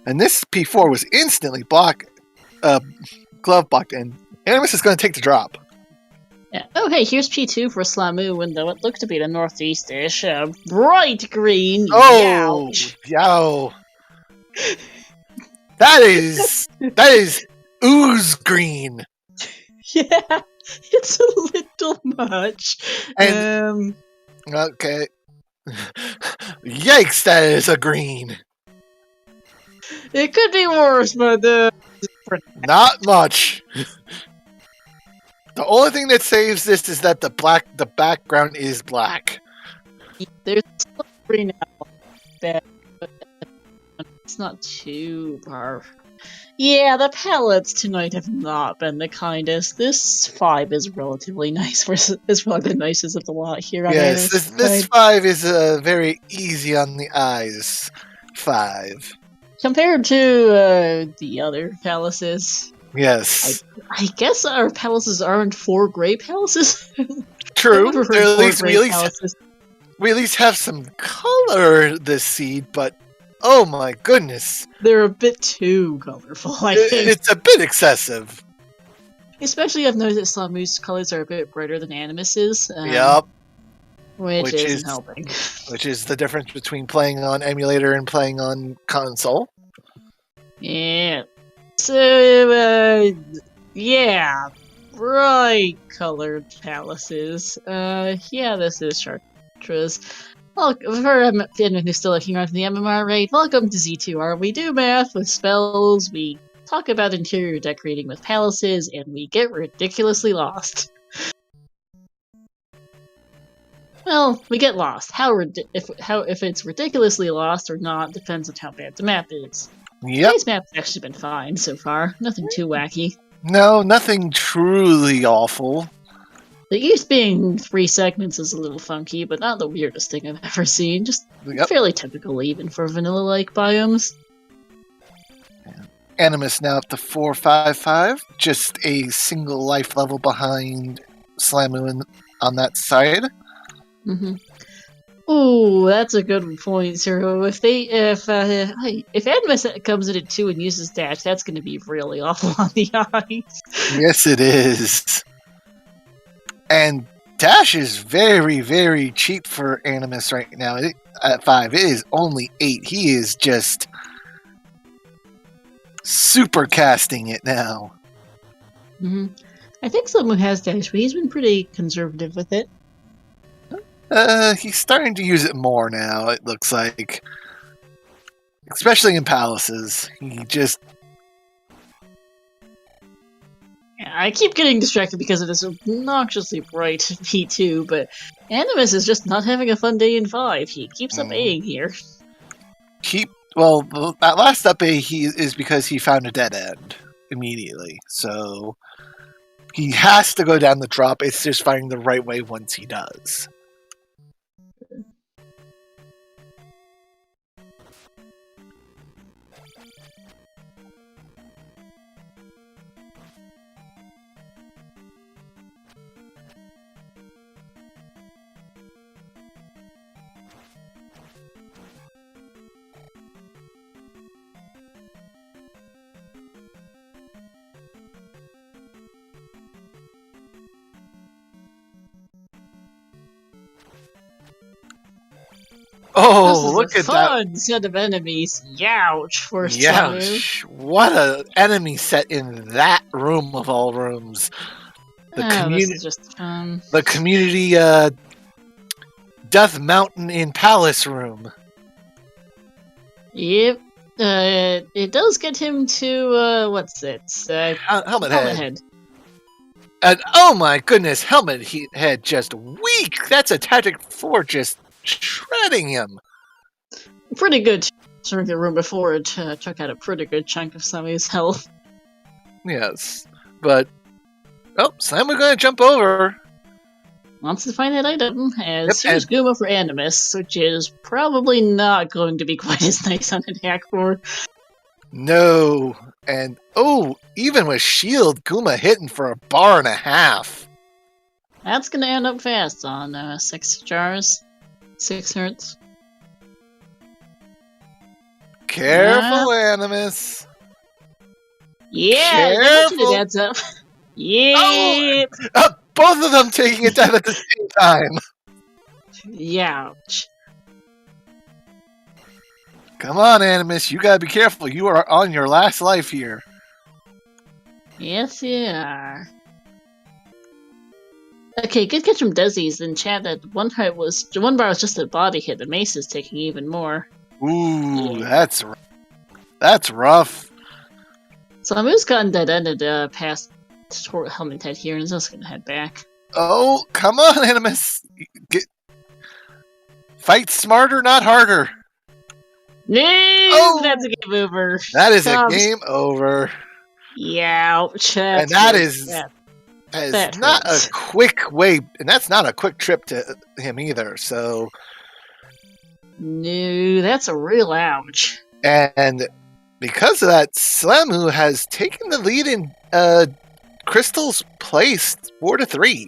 And this P4 was instantly glove blocked, and Animus is going to take the drop. Yeah. Oh, hey, here's P2 for Slamu, and though it looked to be the northeast-ish, bright green. Oh, yow. That is ooze green. Yeah, it's a little much. And okay. Yikes, that is a green. It could be worse, but Not much. The only thing that saves this is that the background is black. there's still green now. Bad, but it's not too far. Yeah, the palettes tonight have not been the kindest. This 5 is relatively nice. It's probably the nicest of the lot here on Yes, this 5 is very easy on the eyes. 5. Compared to the other palaces. Yes. I guess our palaces aren't 4 gray palaces. True. We at least have some color this seed, but oh my goodness. They're a bit too colorful, I think. It's a bit excessive. Especially I've noticed Slamu's colors are a bit brighter than Animus's. Yep. Which isn't helping. Which is the difference between playing on emulator and playing on console. Yeah. So, yeah. Bright colored palaces. Yeah, this is Chartres. Well, for anyone who's still looking around from the MMR raid, welcome to Z2R. We do math with spells, we talk about interior decorating with palaces, and we get ridiculously lost. Well, we get lost. If it's ridiculously lost or not depends on how bad the map is. Yep. Today's map's actually been fine so far. Nothing too wacky. No, nothing truly awful. The east being 3 segments is a little funky, but not the weirdest thing I've ever seen. Just fairly typical even for vanilla-like biomes. Animus now up to 455. Just a single life level behind Slamu on that side. Mm-hmm. Ooh, that's a good point, Zero. If Animus comes in at 2 and uses dash, that's going to be really awful on the eyes. Yes, it is. And dash is very, very cheap for Animus right now. At 5, it is only 8. He is just super casting it now. Mm-hmm. I think someone has dash, but he's been pretty conservative with it. He's starting to use it more now, it looks like. Especially in palaces. He just... I keep getting distracted because of this obnoxiously bright P2, but Animus is just not having a fun day in 5. He keeps up Aing here. Well, that last up A is because he found a dead end immediately. So he has to go down the drop. It's just finding the right way once he does. Oh, look at that. Fun set of enemies. Youch for Youch. What an enemy set in that room of all rooms. This is just fun. The community Death Mountain in Palace room. Yep. It does get him to, what's it? Helmet Head. And oh my goodness, Helmet Head just weak. That's a tactic 4 just shredding him. Pretty good. During the room before it took out a pretty good chunk of Sammy's health. Yes, but Sammy's gonna jump over. Wants to find that item, as here's Guma for Animus, which is probably not going to be quite as nice on attack board. No, and even with shield, Guma hitting for 1.5 bars. That's gonna end up fast on 6 jars. 6 hertz. Careful, Animus. Yeah, careful. It adds up. Yeah. Both of them taking it down at the same time. Youch. Come on, Animus. You gotta be careful. You are on your last life here. Yes, you are. Okay, good catch from Desi's. In chat, that one bar was just a body hit. The mace is taking even more. Ooh, Yeah. that's rough. So Amu's gotten dead-ended past Helmet Head here, and is just gonna head back. Oh, come on, Animus. Fight smarter, not harder. No, that's a game over. That is a game over. Yeah, And that is not hurts. a quick way, and that's not a quick trip to him either. So, no, that's a real ouch. And because of that, Slamu has taken the lead in Crystal's place 4-3.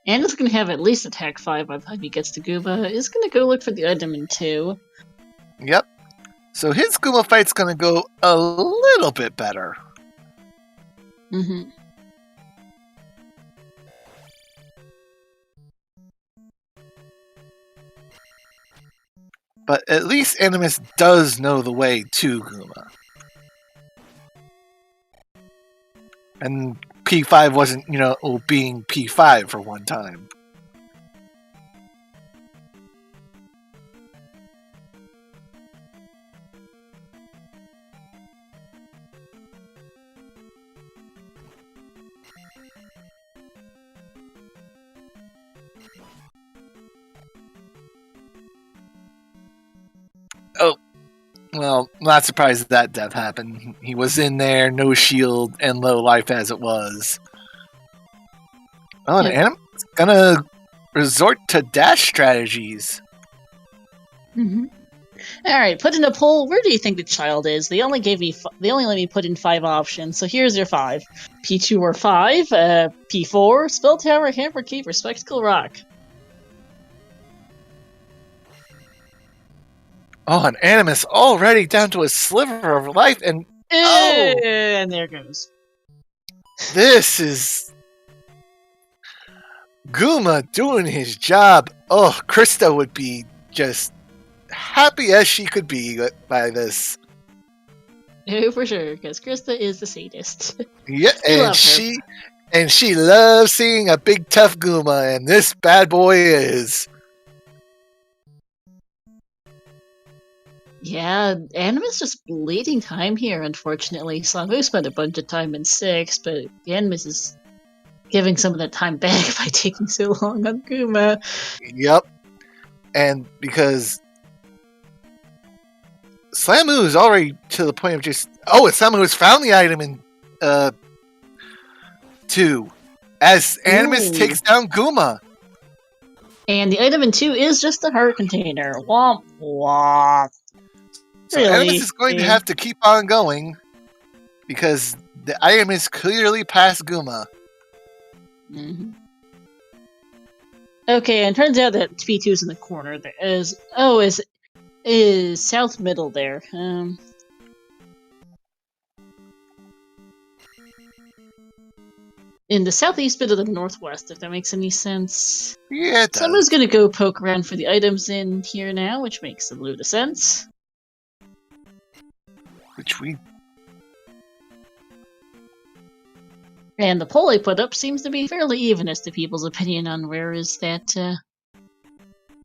And is going to have at least attack 5 by the time he gets to Gooba. Is going to go look for the item in 2. Yep. So his Goomba fight's going to go a little bit better. Mm-hmm. But at least Animus does know the way to Goomba. And P5 wasn't, being P5 for one time. Oh, well, not surprised that death happened. He was in there, no shield, and low life as it was. Oh, and Animus is gonna resort to dash strategies. Mm-hmm. All right, put in a poll. Where do you think the child is? They only let me put in 5 options. So here's your 5: P2 or 5, P4, Spell Tower, Hammer Keeper, Spectacle Rock. Oh, and Animus already down to a sliver of life, and and there goes. This is Goomba doing his job. Oh, Krista would be just happy as she could be by this. Oh, for sure, because Krista is the sadist. Yeah, and she loves seeing a big tough Goomba, and this bad boy is. Yeah, Animus just bleeding time here, unfortunately. Slamu spent a bunch of time in 6, but Animus is giving some of that time back by taking so long on Goomba. Yep. And because Slamu is already to the point of just... Oh, it's Slamu has found the item in 2. As Animus takes down Goomba. And the item in 2 is just a heart container. Womp womp. So really? Animus is going to have to keep on going because the item is clearly past Goomba. Mm-hmm. Okay, and it turns out that P2's in the corner. There is south middle there. In the southeast bit of the northwest, if that makes any sense. Yeah, it does. Someone's gonna go poke around for the items in here now, which makes a load of sense. And the poll I put up seems to be fairly even as to people's opinion on where is that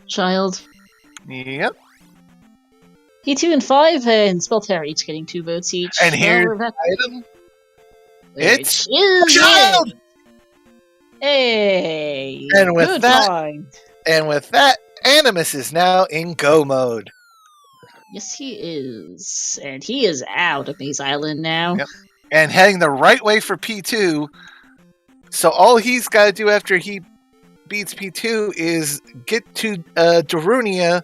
child. Yep. P2 and 5 and Spell Tower each getting 2 votes each. And here's the item. It's child! Hey! And with good that, find. And with that, Animus is now in go mode. Yes, he is. And he is out of Maze Island now. Yep. And heading the right way for P2. So all he's got to do after he beats P2 is get to Darunia,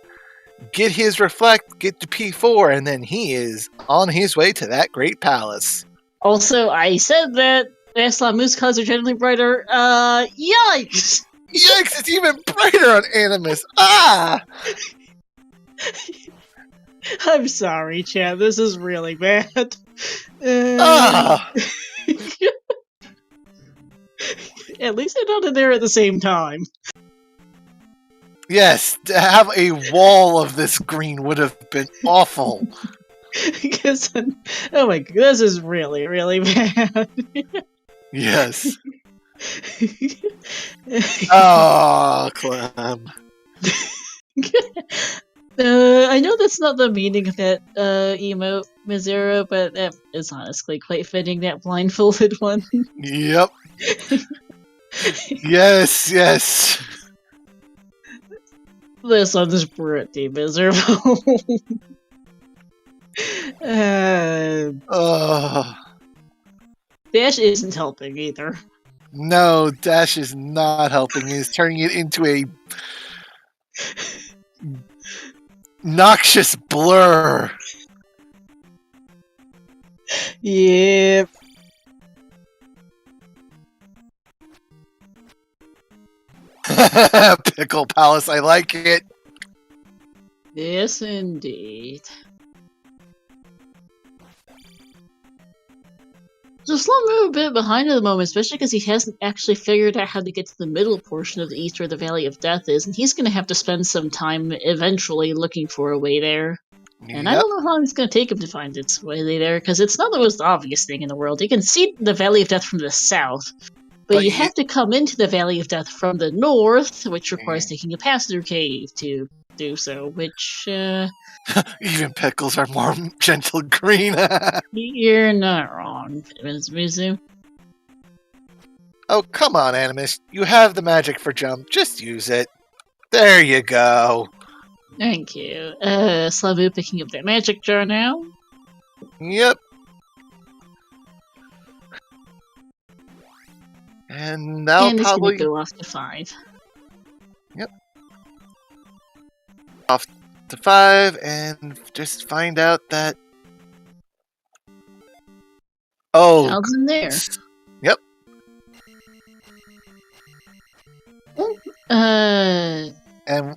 get his Reflect, get to P4, and then he is on his way to that great palace. Also, I said that Slamu's colors are generally brighter. Yikes! Yikes, it's even brighter on Animus. Ah! I'm sorry, chat. This is really bad. At least they're not in there at the same time. Yes, to have a wall of this green would have been awful. Because, oh my god, this is really, really bad. Yes. Oh, Clem. I know that's not the meaning of that emote, Mizero, but that is honestly quite fitting, that blindfolded one. Yep. Yes, yes. This one's pretty miserable. Dash isn't helping either. No, Dash is not helping. He's turning it into a noxious blur. Yep. Pickle Palace, I like it. Yes, indeed. So Slumber a bit behind at the moment, especially because he hasn't actually figured out how to get to the middle portion of the east where the Valley of Death is, and he's going to have to spend some time eventually looking for a way there. And I don't know how long it's going to take him to find its way there, because it's not the most obvious thing in the world. You can see the Valley of Death from the south, but you have to come into the Valley of Death from the north, which requires taking a pass-through cave to do so, which, Even pickles are more gentle green. you're not wrong, Mizu. Oh, come on, Animus. You have the magic for jump. Just use it. There you go. Thank you. Slavu picking up that magic jar now. Yep. And that'll and it's probably gonna go off to 5. Yep. Off to 5 and just find out that Al's in there. Yep.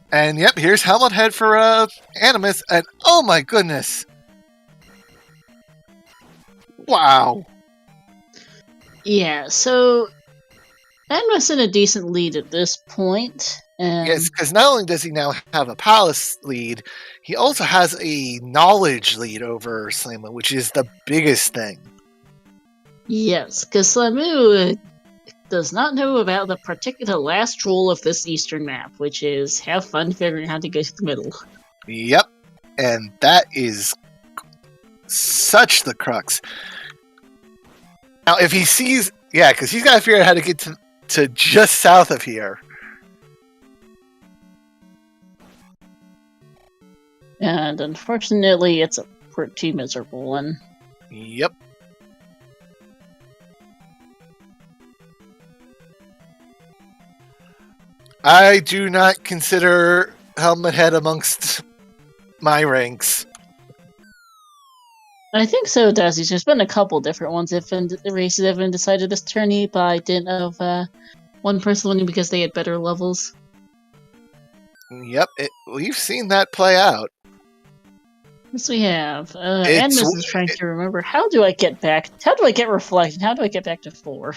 And yep, here's Helmet Head for Animus, and oh my goodness. Wow. Yeah, so Animus in a decent lead at this point. Yes, because not only does he now have a palace lead, he also has a knowledge lead over Slamu, which is the biggest thing. Yes, because Slamu does not know about the particular last rule of this eastern map, which is have fun figuring out how to get to the middle. Yep, and that is such the crux. Now, if he sees... Yeah, because he's got to figure out how to get to just south of here. And unfortunately, it's a pretty miserable one. Yep. I do not consider Helmet Head amongst my ranks. I think so, Dazzy. There's been a couple different ones if the races have been decided this tourney by dint of one person winning because they had better levels. Yep, we've seen that play out. Yes, we have. Animus is trying to remember, how do I get reflected? How do I get back to 4?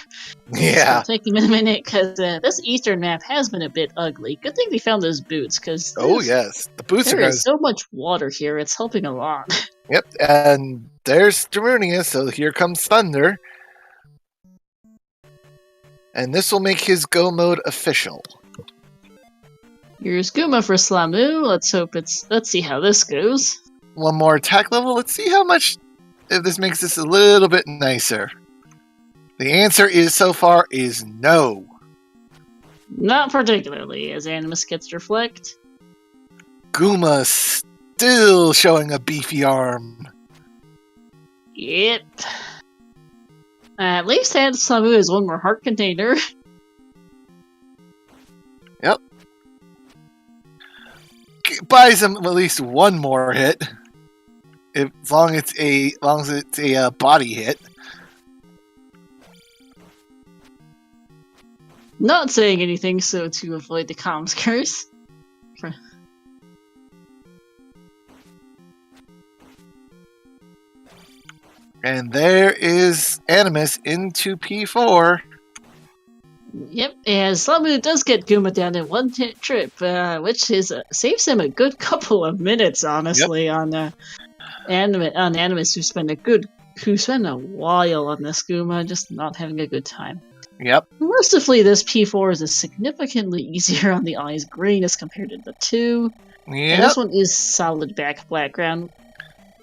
Yeah. It's taking me a minute, because this eastern map has been a bit ugly. Good thing we found those boots, because oh yes, the boots there is so much water here, it's helping a lot. Yep, and there's Darunia, so here comes Thunder. And this will make his go mode official. Here's Guma for Slamu. Let's see how this goes. One more attack level. Let's see how much, if this makes this a little bit nicer. The answer is, so far, is no. Not particularly, as Animus gets Reflect. Guma still showing a beefy arm. Yep. At least Slamu has one more heart container. Yep. Buys him at least one more hit. As long as it's a body hit. Not saying anything, so to avoid the comms curse. And there is Animus into P4. Yep, and Slamu does get Guma down in one trip, which saves him a good couple of minutes, honestly, on Animus who spend a while on this Guma, just not having a good time. Yep. Mercifully, this P4 is significantly easier on the eyes green as compared to the 2. Yep. And this one is solid background.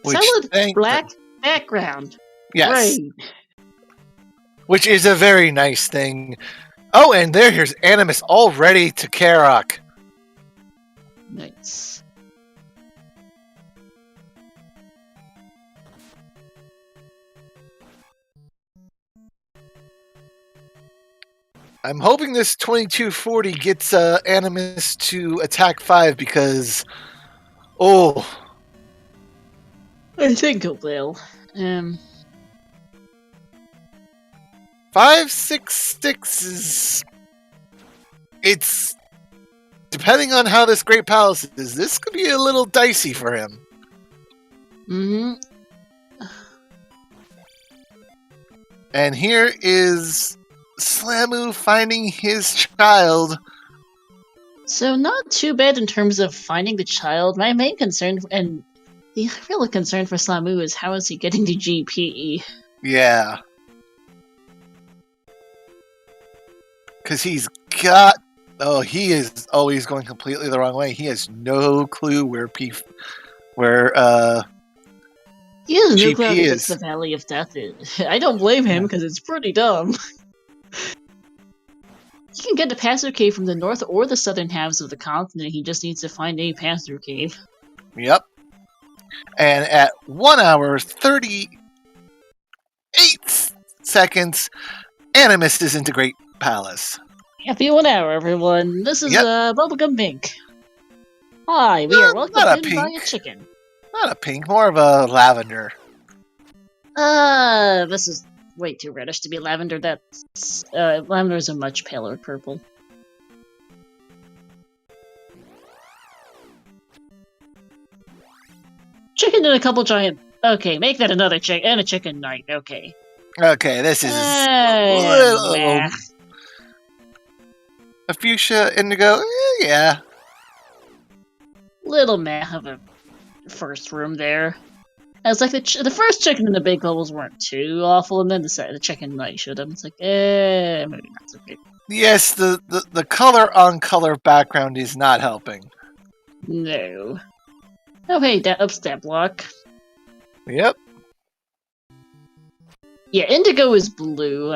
Solid black background. Yes. Great. Which is a very nice thing. Oh, and here's Animus all ready to Karok. Nice. I'm hoping this 2240 gets Animus to attack 5 because... Oh. I think it will. 566 is... It's... Depending on how this Great Palace is, this could be a little dicey for him. Mm-hmm. And here is Slamu finding his child. So not too bad in terms of finding the child. My main concern, and the real concern for Slamu, is how is he getting to GP? Yeah. Because he's got... Oh, he is always going completely the wrong way. He has no clue where He has no GP clue is. the Valley of Death is. I don't blame him, because it's pretty dumb. He can get to Pass-Through Cave from the north or the southern halves of the continent. He just needs to find a Pass-Through Cave. Yep. And at 1 hour 38 seconds, Animus is into Great Palace. Happy 1 hour, everyone. This is Bubblegum Pink. Hi, we are welcomed in by a chicken. Not a pink, more of a lavender. This is way too reddish to be lavender. Lavender is a much paler purple. Chicken and a couple giant... Okay, make that another chicken and a chicken knight. Okay. Okay, this is a fuchsia indigo. Yeah. Little meh of a first room there. I was like, the first chicken in the big bubbles weren't too awful, and then the chicken knight showed up. It's like, maybe not so great. Yes, the color on color background is not helping. No. Oh hey, ups that block. Yep. Yeah, indigo is blue.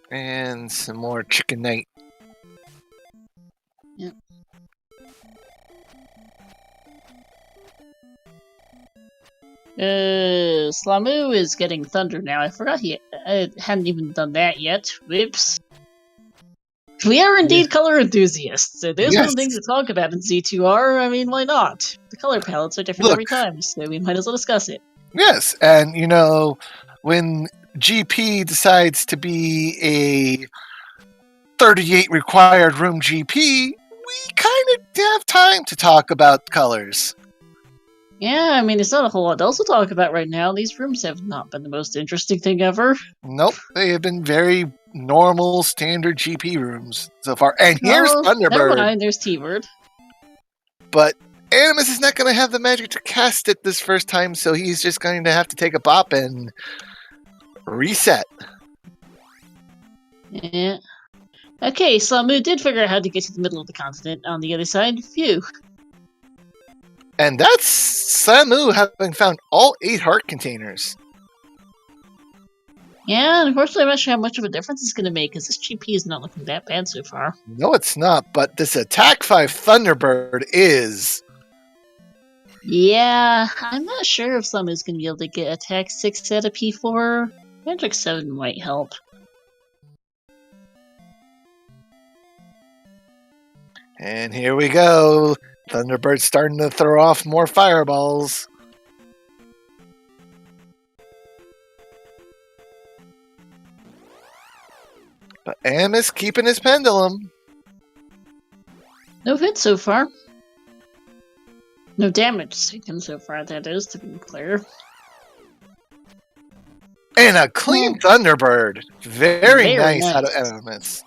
And some more chicken night. Yep. Slamu is getting thunder now. I forgot he hadn't even done that yet. Whoops. We are indeed color enthusiasts. So there's one thing to talk about in Z2R. I mean, why not? The color palettes are different every time, so we might as well discuss it. Yes, and you know, when GP decides to be a 38 required room GP, we kind of have time to talk about colors. Yeah, I mean, it's not a whole lot else to talk about right now. These rooms have not been the most interesting thing ever. Nope, they have been very normal, standard GP rooms so far. And here's Thunderbird. Never mind, there's T-Bird. But Animus is not going to have the magic to cast it this first time, so he's just going to have to take a bop and reset. Yeah. Okay, Slamu did figure out how to get to the middle of the continent on the other side. Phew. And that's Slamu having found all 8 heart containers. Yeah, unfortunately I'm not sure how much of a difference it's going to make, because this GP is not looking that bad so far. No, it's not, but this Attack 5 Thunderbird is. Yeah, I'm not sure if Slamu's going to be able to get Attack 6 out of P4. Magic 7 might help. And here we go. Thunderbird's starting to throw off more fireballs. But Animus keeping his pendulum. No hits so far. No damage taken so far, that is, to be clear. And And a clean Thunderbird. Very nice out of Animus.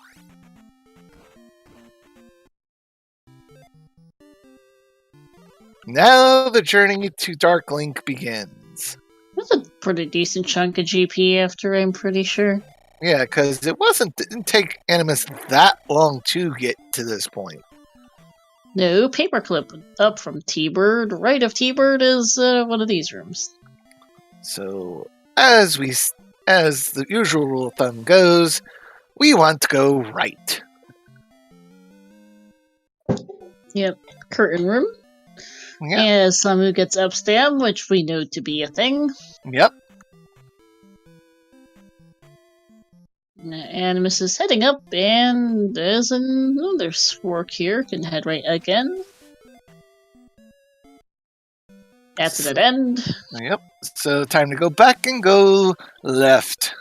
Now the journey to Dark Link begins. That's a pretty decent chunk of GP after, I'm pretty sure. Yeah, because didn't take Animus that long to get to this point. No, paperclip up from T-Bird. Right of T-Bird is one of these rooms. So, as the usual rule of thumb goes, we want to go right. Yep, curtain room. Yep. As Samu gets upstab, which we know to be a thing. Yep. Animus is heading up, and there's another fork here. Can head right again. That's an end. Yep. So time to go back and go left.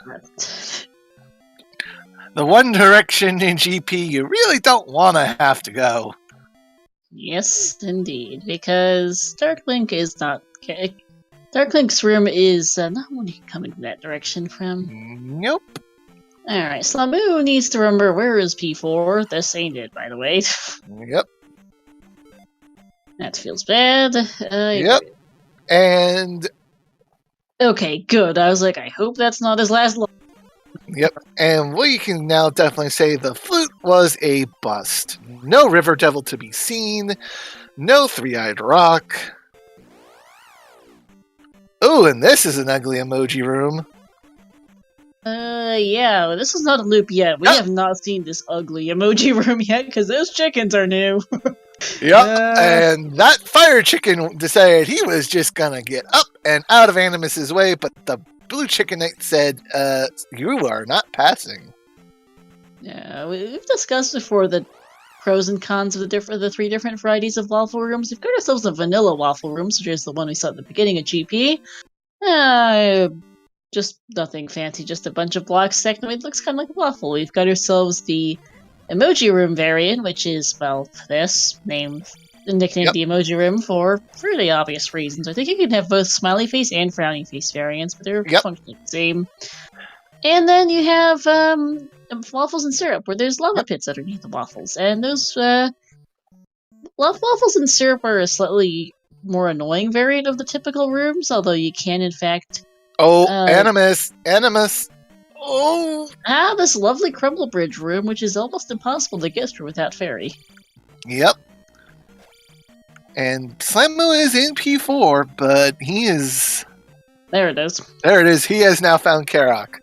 The one direction in GP you really don't want to have to go. Yes, indeed, because Darklink is not. Darklink's room is not one you can come in that direction from. Nope. Alright, Slamu needs to remember where is P4. This ain't it, by the way. Yep. That feels bad. Yep. And... Okay, good. I was like, I hope that's not his last line. Yep. And we can now definitely say the flute was a bust. No River Devil to be seen. No Three-Eyed Rock. Oh, and this is an ugly emoji room. Yeah, this is not a loop yet. We have not seen this ugly emoji room yet, because those chickens are new. Yep, and that fire chicken decided he was just gonna get up and out of Animus's way, but the blue chicken knight said, you are not passing. Yeah, we've discussed before the pros and cons of the three different varieties of waffle rooms. We've got ourselves a vanilla waffle room, which is the one we saw at the beginning of GP. Just nothing fancy, just a bunch of blocks stacked. It looks kind of like a waffle. We've got ourselves the emoji room variant, which is, well, this, nicknamed the emoji room for really obvious reasons. I think you can have both smiley face and frowny face variants, but they're functionally the same. And then you have waffles and syrup, where there's lava pits underneath the waffles. And those waffles and syrup are a slightly more annoying variant of the typical rooms, although you can, in fact... Oh, Animus! Oh! This lovely crumble bridge room, which is almost impossible to get through without fairy. Yep. And Slamu is in P4, but he is... There it is. There it is. He has now found Karok.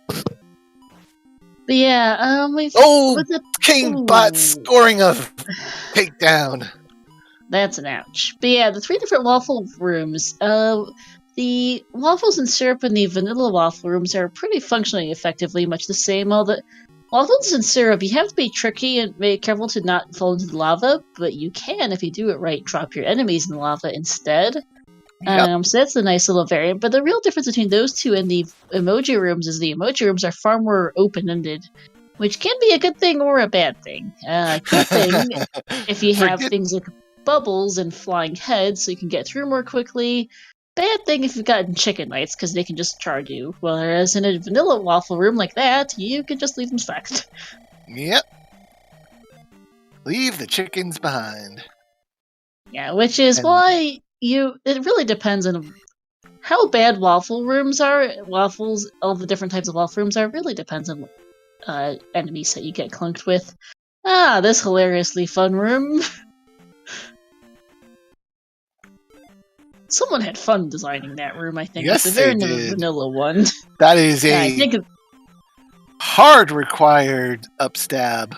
But yeah, we've... Oh! King Bot scoring a takedown. That's an ouch. But yeah, the three different waffle rooms, the waffles and syrup in the vanilla waffle rooms are pretty functionally effectively much the same. All the waffles and syrup, you have to be tricky and be careful to not fall into the lava, but you can, if you do it right, drop your enemies in the lava instead. Yep. So that's a nice little variant. But the real difference between those two and the emoji rooms is the emoji rooms are far more open-ended, which can be a good thing or a bad thing. Good thing if you have things like bubbles and flying heads, so you can get through more quickly. Bad thing if you've gotten chicken knights, because they can just charge you. Whereas in a vanilla waffle room like that, you can just leave them stacked. Yep. Leave the chickens behind. Yeah, which is why it really depends on how bad waffle rooms are. All the different types of waffle rooms are, really depends on enemies that you get clunked with. This hilariously fun room. Someone had fun designing that room, I think. Yes, it's a very did. Vanilla one. That is a hard required upstab.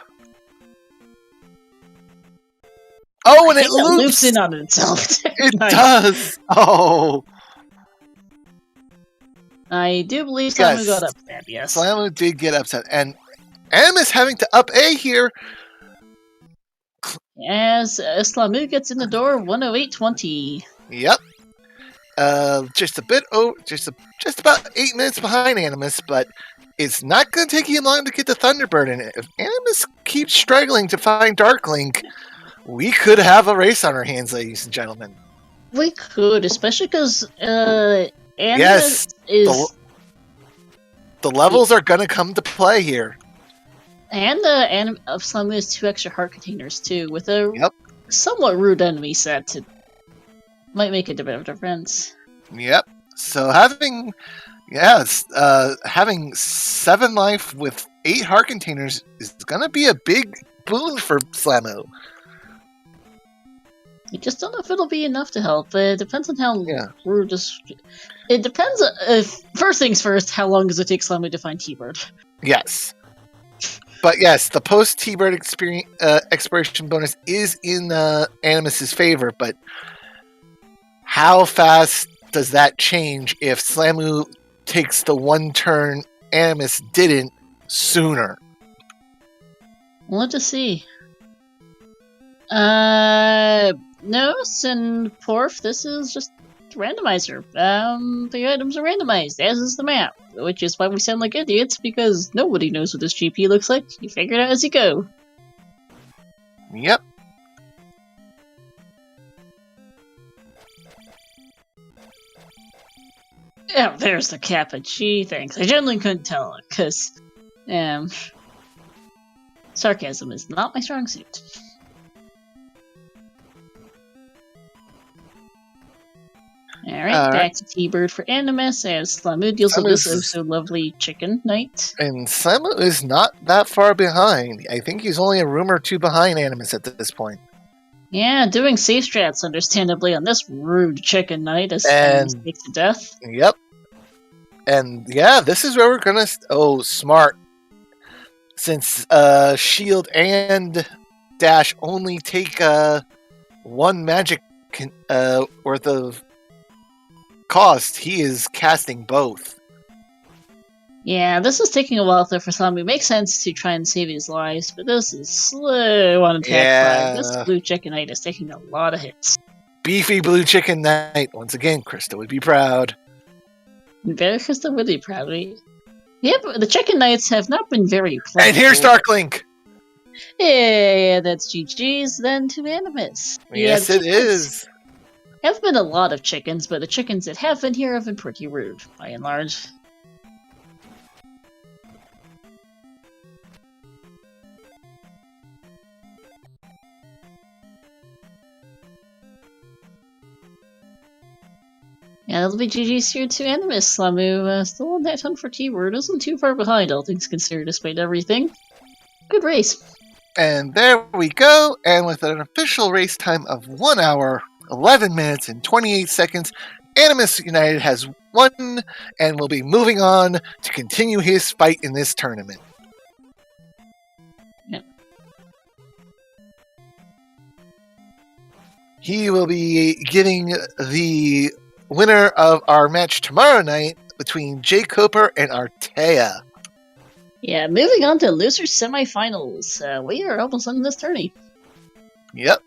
Oh, and it loops in on itself. It does. Oh. I do believe Slamu got upstab, yes. Slamu did get upset. And Animus having to up A here. As Slamu gets in the door, 108.20. Yep. Just about 8 minutes behind Animus, but it's not going to take you long to get the Thunderbird in it. If Animus keeps struggling to find Darklink, we could have a race on our hands, ladies and gentlemen. We could, especially because Animus is the levels are going to come to play here. And of Slamu has 2 extra heart containers too, with a Yep. somewhat rude enemy set. It might make a bit of a difference. Yep. So having 7 life with 8 heart containers is going to be a big boon for Slamu. I just don't know if it'll be enough to help. It depends on how rude It depends. First things first, how long does it take Slamu to find T-Bird? Yes. But yes, the post T-Bird expiration bonus is in Animus's favor, but how fast does that change if Slamu takes the 1 turn Animus didn't sooner? We'll have to see. Nos and Porf, this is just Randomizer. The items are randomized, as is the map, which is why we sound like idiots, because nobody knows what this GP looks like. You figure it out as you go. Yep. Oh, there's the Kappa. Gee, thanks. I generally couldn't tell, because, sarcasm is not my strong suit. Alright, back to T-Bird for Animus, as Slamu deals with this oh-so-lovely chicken knight. And Slamu is not that far behind. I think he's only a room or 2 behind Animus at this point. Yeah, doing safe strats, understandably, on this rude chicken knight as Animus takes to death. Yep. And yeah, this is where we're gonna... Oh, smart. Since Shield and Dash only take 1 magic worth of cost, he is casting both. Yeah, this is taking a while though for Slamu. Makes sense to try and save his lives, but this is slow on attack 5. This blue chicken knight is taking a lot of hits. Beefy blue chicken knight. Once again, Krista would be proud. Very Krista would be proud. Yep, the chicken knights have not been very plentiful. And here's Darklink! Yeah, that's GG's then to Animus. Yes, it is. Have been a lot of chickens, but the chickens that have been here have been pretty rude, by and large. Yeah, that'll be GG's here to Animus. Slamu still on that hunt for T-Bird. Isn't too far behind, all things considered, despite everything. Good race. And there we go, and with an official race time of 1 hour, 11 minutes, and 28 seconds, AnimusUnited has won and will be moving on to continue his fight in this tournament. Yep. He will be getting the winner of our match tomorrow night between Jay Cooper and Artea. Yeah, moving on to losers semifinals. We are almost on this tourney. Yep.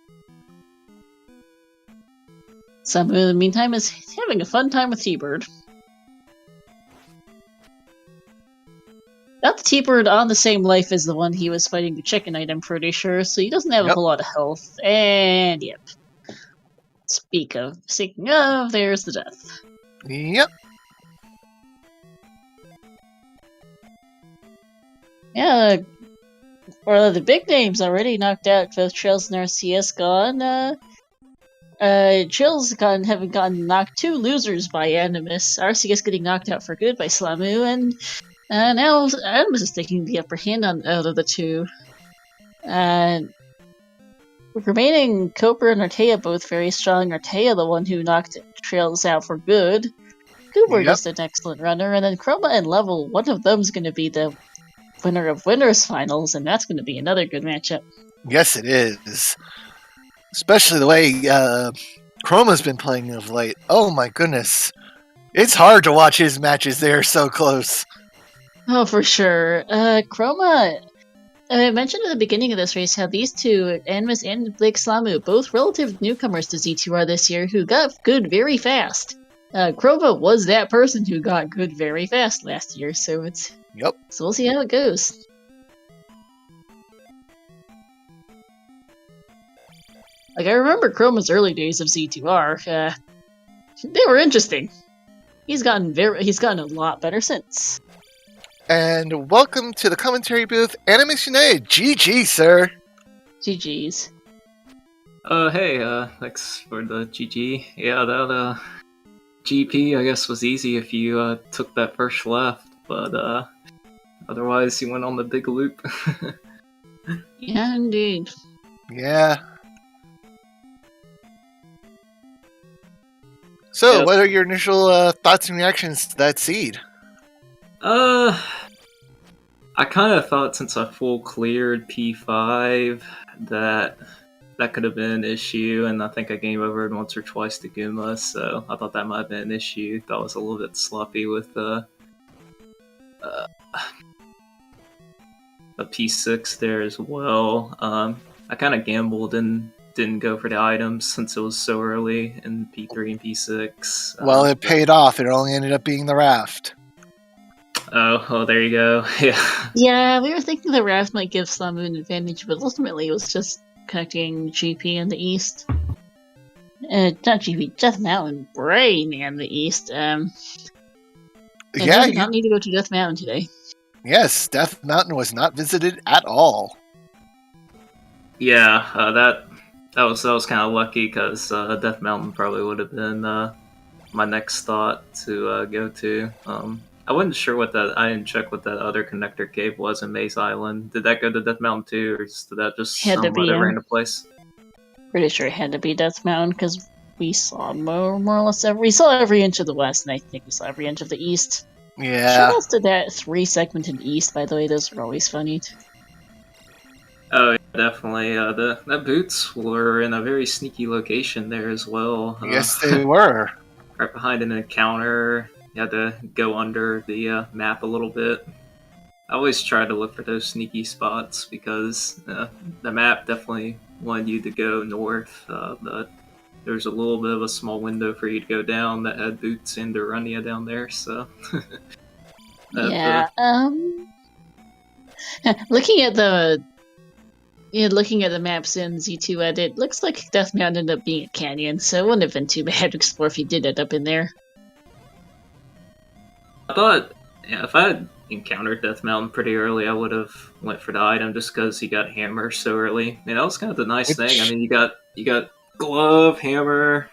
Samu, in the meantime, is having a fun time with T-Bird. Got the T-Bird on the same life as the one he was fighting the chicken knight, I'm pretty sure, so he doesn't have a whole lot of health. And, yep. Speaking of, there's the death. Yep. Yeah, or the big names already knocked out. Both Trails and RCS gone. Trails having gotten knocked 2 losers by Animus. RCS getting knocked out for good by Slamu, and now Animus is taking the upper hand out of the 2. Remaining Cooper and Artea both very strong. Artea, the one who knocked Trails out for good. Cooper just an excellent runner, and then Chroma and Level, one of them's going to be the winner of Winners Finals, and that's going to be another good matchup. Yes, it is. Especially the way Chroma's been playing of late. Oh my goodness. It's hard to watch his matches. They're so close. Oh, for sure. Chroma, I mentioned at the beginning of this race how these two, Animus and Blake Slamu, both relative newcomers to Z2R this year, who got good very fast. Chroma was that person who got good very fast last year, so it's... Yep. So we'll see how it goes. Like, I remember Chroma's early days of Z2R. They were interesting. He's gotten a lot better since. And welcome to the commentary booth, AnimusUnited. GG, sir. GG's. Hey, thanks for the GG. Yeah, that, GP, I guess, was easy if you, took that first left, but, otherwise you went on the big loop. Yeah, indeed. Yeah. So, Yes. what are your initial thoughts and reactions to that seed? I kind of thought since I full cleared P5 that could have been an issue, and I think I game overed once or twice to Guma, so I thought that might have been an issue. Thought I was a little bit sloppy with a P6 there as well. I kind of gambled and didn't go for the items since it was so early in P3 and P6. Well, it paid off. It only ended up being the raft. Oh, there you go. Yeah. Yeah, we were thinking the raft might give Slamu an advantage, but ultimately it was just connecting GP in the east. Not GP, Death Mountain, Brain in the east. Yeah, I did not need to go to Death Mountain today. Yes, Death Mountain was not visited at all. Yeah, that was kind of lucky because Death Mountain probably would have been my next thought to go to. I wasn't sure I didn't check what that other connector cave was in Maze Island. Did that go to Death Mountain too, or did that just Had to be, somewhat a random place? Pretty sure it had to be Death Mountain because we saw more or less we saw every inch of the west, and I think we saw every inch of the east. Yeah. Shout outs to that 3-segmented east, by the way. Those are always funny. Oh, yeah, definitely. The boots were in a very sneaky location there as well. Yes, they were. Right behind an encounter. You had to go under the map a little bit. I always try to look for those sneaky spots because the map definitely wanted you to go north, but there's a little bit of a small window for you to go down that had boots and Durania down there, so... Yeah, looking at the maps in Z2 Edit, looks like Death Mountain ended up being a canyon, so it wouldn't have been too bad to explore if you did end up in there. I thought, yeah, if I had encountered Death Mountain pretty early, I would have went for the item just because you got hammer so early. I mean, that was kind of the nice thing. I mean, you got glove, hammer,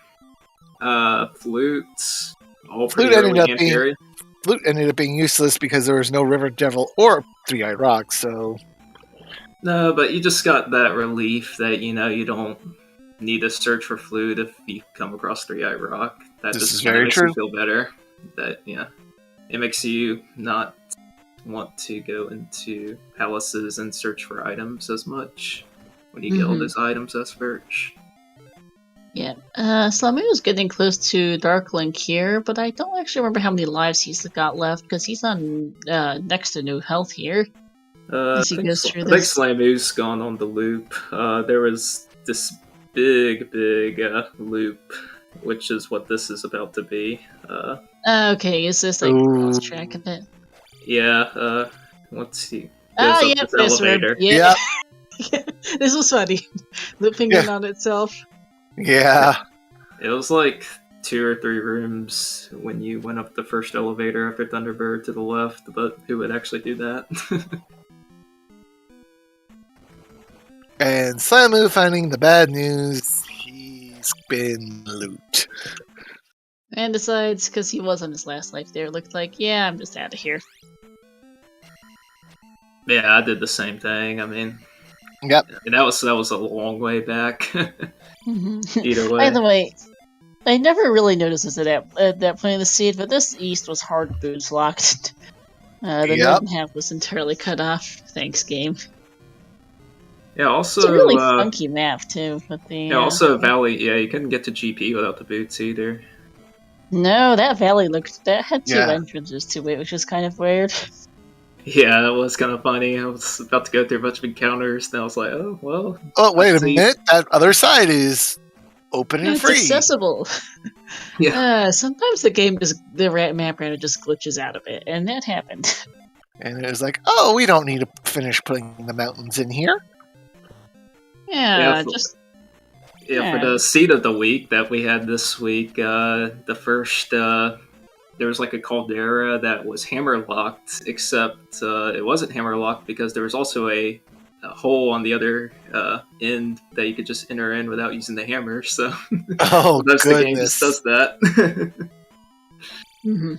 flutes, all pretty early in period. Flute ended up being useless because there was no River Devil or Three-Eyed Rock, so... No, but you just got that relief that, you don't need to search for flute if you come across Three-Eyed Rock. That This just is kinda very makes true. you feel better. That, it makes you not want to go into palaces and search for items as much when you get all those items as search. Yeah, Slamu is getting close to Dark Link here, but I don't actually remember how many lives he's got left, because he's on next to no health here. I As he think, goes through I think this. Slamu's gone on the loop. There was this big loop, which is what this is about to be. Okay, is this like lost track of it? Yeah, let's see. Ah, Goes yeah, up this elevator. Yeah. This was funny. Looping in on itself. Yeah. It was like 2 or 3 rooms when you went up the first elevator after Thunderbird to the left, but who would actually do that? And Slamu finding the bad news, he's been looped. And decides, because he was on his last life there, looked like, yeah, I'm just out of here. Yeah, I did the same thing. I mean, Yep. that was a long way back. Either way. By the way, I never really noticed this at that point in the seed, but this east was hard boots locked. The northern half was entirely cut off. Thanks, game. Yeah, also... It's a really funky map, too. But also Valley, you couldn't get to GP without the boots either. No, that valley had 2 entrances to it, which is kind of weird. Yeah, that was kind of funny. I was about to go through a bunch of encounters, and I was like, oh, well... Oh, wait a minute. That other side is open and free. It's accessible. Yeah. Sometimes the map random just glitches out of it, and that happened. And it was like, oh, we don't need to finish putting the mountains in here. Yeah, for the seed of the week that we had this week, the first there was like a caldera that was hammer locked, except it wasn't hammer locked because there was also a hole on the other end that you could just enter in without using the hammer. So Oh, sometimes the game goodness. just does that. Hmm.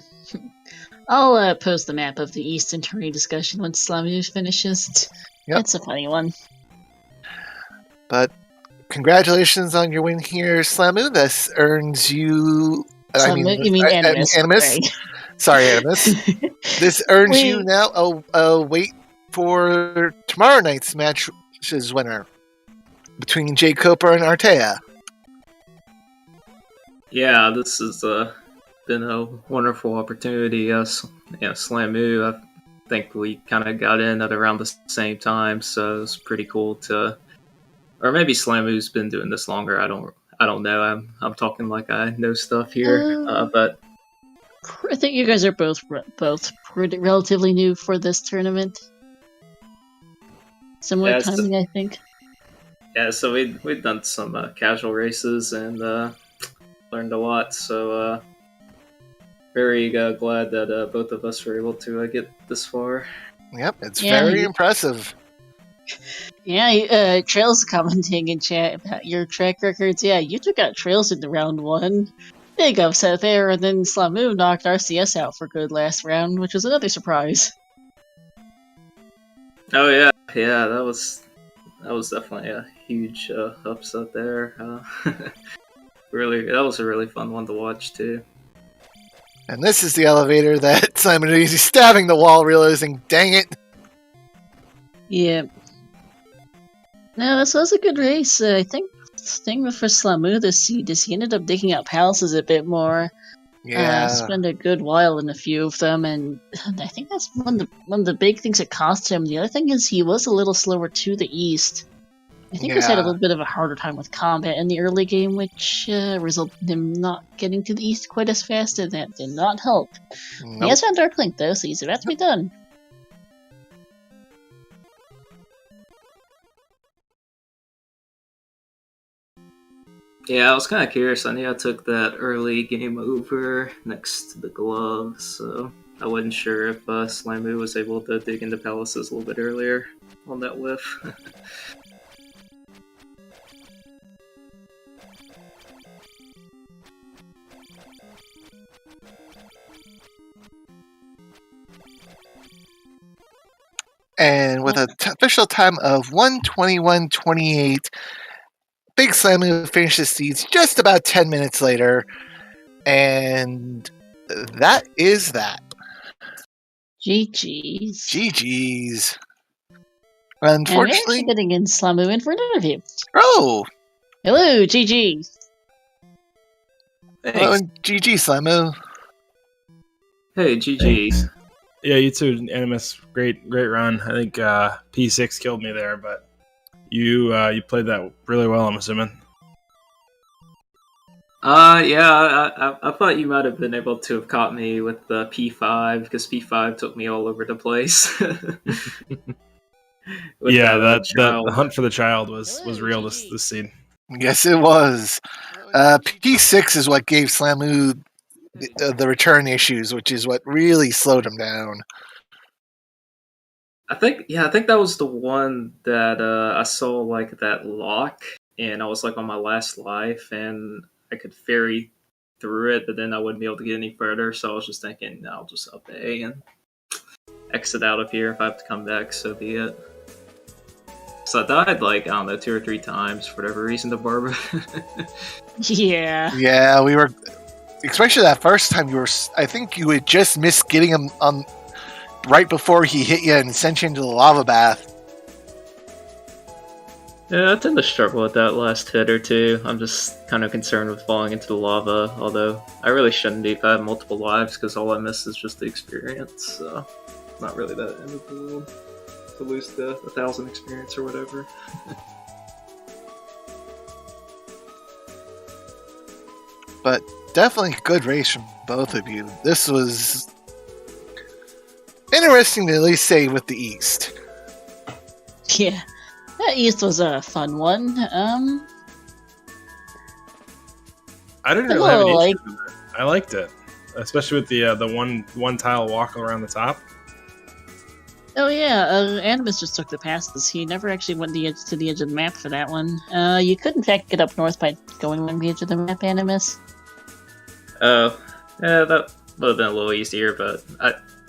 I'll post the map of the Eastern terrain discussion once Slamu finishes. Yep. It's a funny one. But congratulations on your win here, Slamu. This earns you... You mean Animus. Animus. Sorry, Animus. This earns you now a wait for tomorrow night's match's winner between Jay Coper and Artea. Yeah, this has been a wonderful opportunity. Slamu, I think we kind of got in at around the same time, so it's pretty cool to... Or maybe Slamu's been doing this longer. I don't know. I'm talking like I know stuff here, but I think you guys are both pretty relatively new for this tournament. Similar timing, I think. Yeah, so we've done some casual races and learned a lot. So very glad that both of us were able to get this far. Yep, it's very impressive. Yeah, Trails commenting in chat about your track records. Yeah, you took out Trails in the round 1. Big upset there, and then Slamu knocked RCS out for good last round, which was another surprise. Oh yeah, that was definitely a huge upset there. Really, that was a really fun one to watch too. And this is the elevator that Simon is stabbing the wall, realizing, dang it. Yeah. No, this was a good race. I think the thing for Slamu this seed is he ended up digging out palaces a bit more. Yeah. Spent a good while in a few of them, and I think that's one of the big things that cost him. The other thing is he was a little slower to the east. I think he's had a little bit of a harder time with combat in the early game, which resulted in him not getting to the east quite as fast, and that did not help. Nope. He has found Dark Link, though, so he's about to be done. Yeah, I was kind of curious. I knew I took that early game over next to the gloves, so I wasn't sure if Slamu was able to dig into palaces a little bit earlier on that whiff. And with an official time of 1:21:28, Big Slamu finishes seeds just about 10 minutes later. And that is that. GG's. GG's. And we're Unfortunately... actually getting in Slamu in for an interview. Oh! Hello, GG. Hello, GG, Slamu. Hey, GG. Yeah, you too, Animus. Great run. I think P6 killed me there, but you played that really well, I'm assuming. I thought you might have been able to have caught me with the P5 because P5 took me all over the place. Yeah, the hunt for the child was real this scene. Yes, it was. P6 is what gave Slamu the return issues, which is what really slowed him down. I think that was the one that I saw like that lock, and I was like on my last life, and I could ferry through it, but then I wouldn't be able to get any further. So I was just thinking, no, I'll just up A and exit out of here. If I have to come back, so be it. So I died like, I don't know, 2 or 3 times for whatever reason to Barbara. Yeah. Yeah, we were, especially that first time, I think you had just missed getting him right before he hit you and sent you into the lava bath. Yeah, I tend to struggle with that last hit or two. I'm just kind of concerned with falling into the lava, although I really shouldn't be if I have multiple lives, because all I miss is just the experience, so not really that end of the world to lose the 1,000 experience or whatever. But definitely a good race from both of you. This was interesting to at least say with the East. Yeah. That East was a fun one. I didn't really have an issue with it. I liked it. especially with the one tile walk around the top. Oh yeah, Animus just took the passes. He never actually went to the edge of the map for that one. You could in fact get up north by going along the edge of the map, Animus. Oh, yeah, that would have been a little easier, but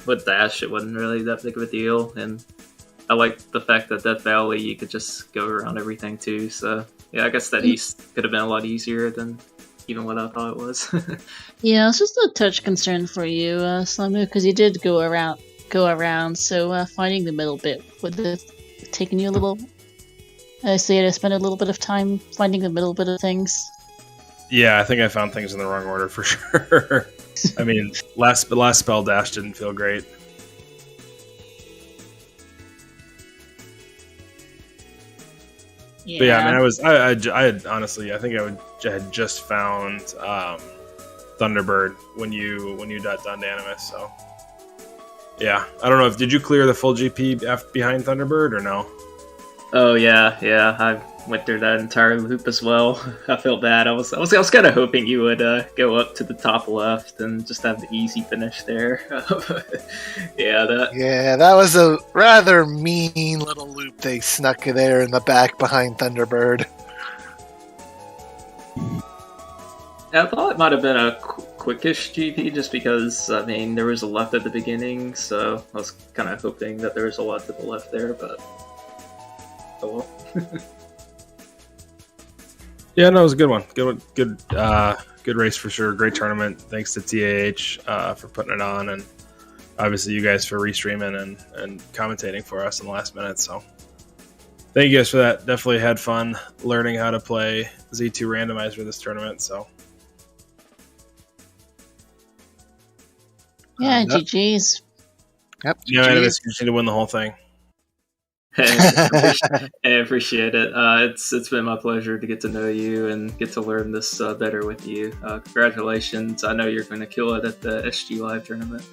with Dash, it wasn't really that big of a deal, and I like the fact that Death Valley, you could just go around everything too, so yeah, I guess that east could have been a lot easier than even what I thought it was. Yeah, it's just a touch concern for you, Slamu, because you did go around, so finding the middle bit would have taken you a little... so you had to spend a little bit of time finding the middle bit of things. Yeah, I think I found things in the wrong order for sure. I mean, last spell dash didn't feel great. Yeah. But yeah, I mean, I had honestly, I think I had just found Thunderbird when you got done to Animus. So yeah, I don't know did you clear the full GP behind Thunderbird or no? Oh yeah, I went through that entire loop as well. I felt bad. I was kind of hoping you would go up to the top left and just have the easy finish there. That was a rather mean little loop they snuck there in the back behind Thunderbird. I thought it might have been a quickish GP just because, I mean, there was a left at the beginning, so I was kind of hoping that there was a lot to the left there, but oh well. Yeah, no, it was a good one. Good race for sure. Great tournament. Thanks to TAH for putting it on, and obviously you guys for restreaming and commentating for us in the last minute. So thank you guys for that. Definitely had fun learning how to play Z2 Randomizer this tournament. So yeah, GG's. Yep. Yeah, I just need to win the whole thing. I appreciate it. It's been my pleasure to get to know you and get to learn this better with you. Congratulations. I know you're going to kill it at the SG Live tournament.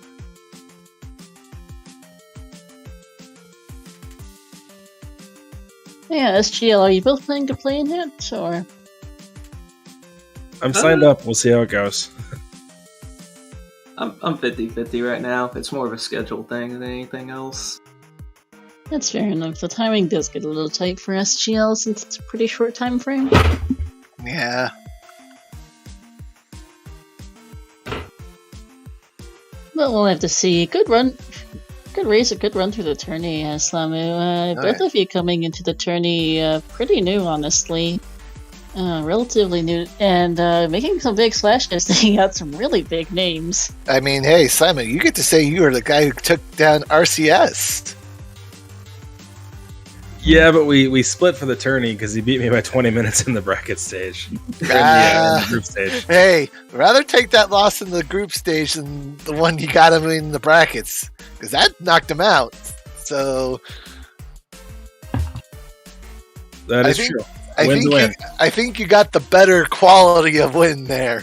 Yeah, SGL, are you both planning to play in it, or? I'm signed up. We'll see how it goes. I'm 50-50 right now. It's more of a schedule thing than anything else. That's fair enough. The timing does get a little tight for SGL since it's a pretty short time frame. Yeah. But we'll have to see. Good run. Good race, a good run through the tourney, Slamu. Both of you coming into the tourney pretty new, honestly. Relatively new, and making some big splashes, taking out some really big names. I mean, hey, Simon, you get to say you were the guy who took down RCS. Yeah, but we split for the tourney because he beat me by 20 minutes in the bracket stage. In the group stage. Hey, rather take that loss in the group stage than the one you got him in the brackets, because that knocked him out. So that is true. I think you got the better quality of win there.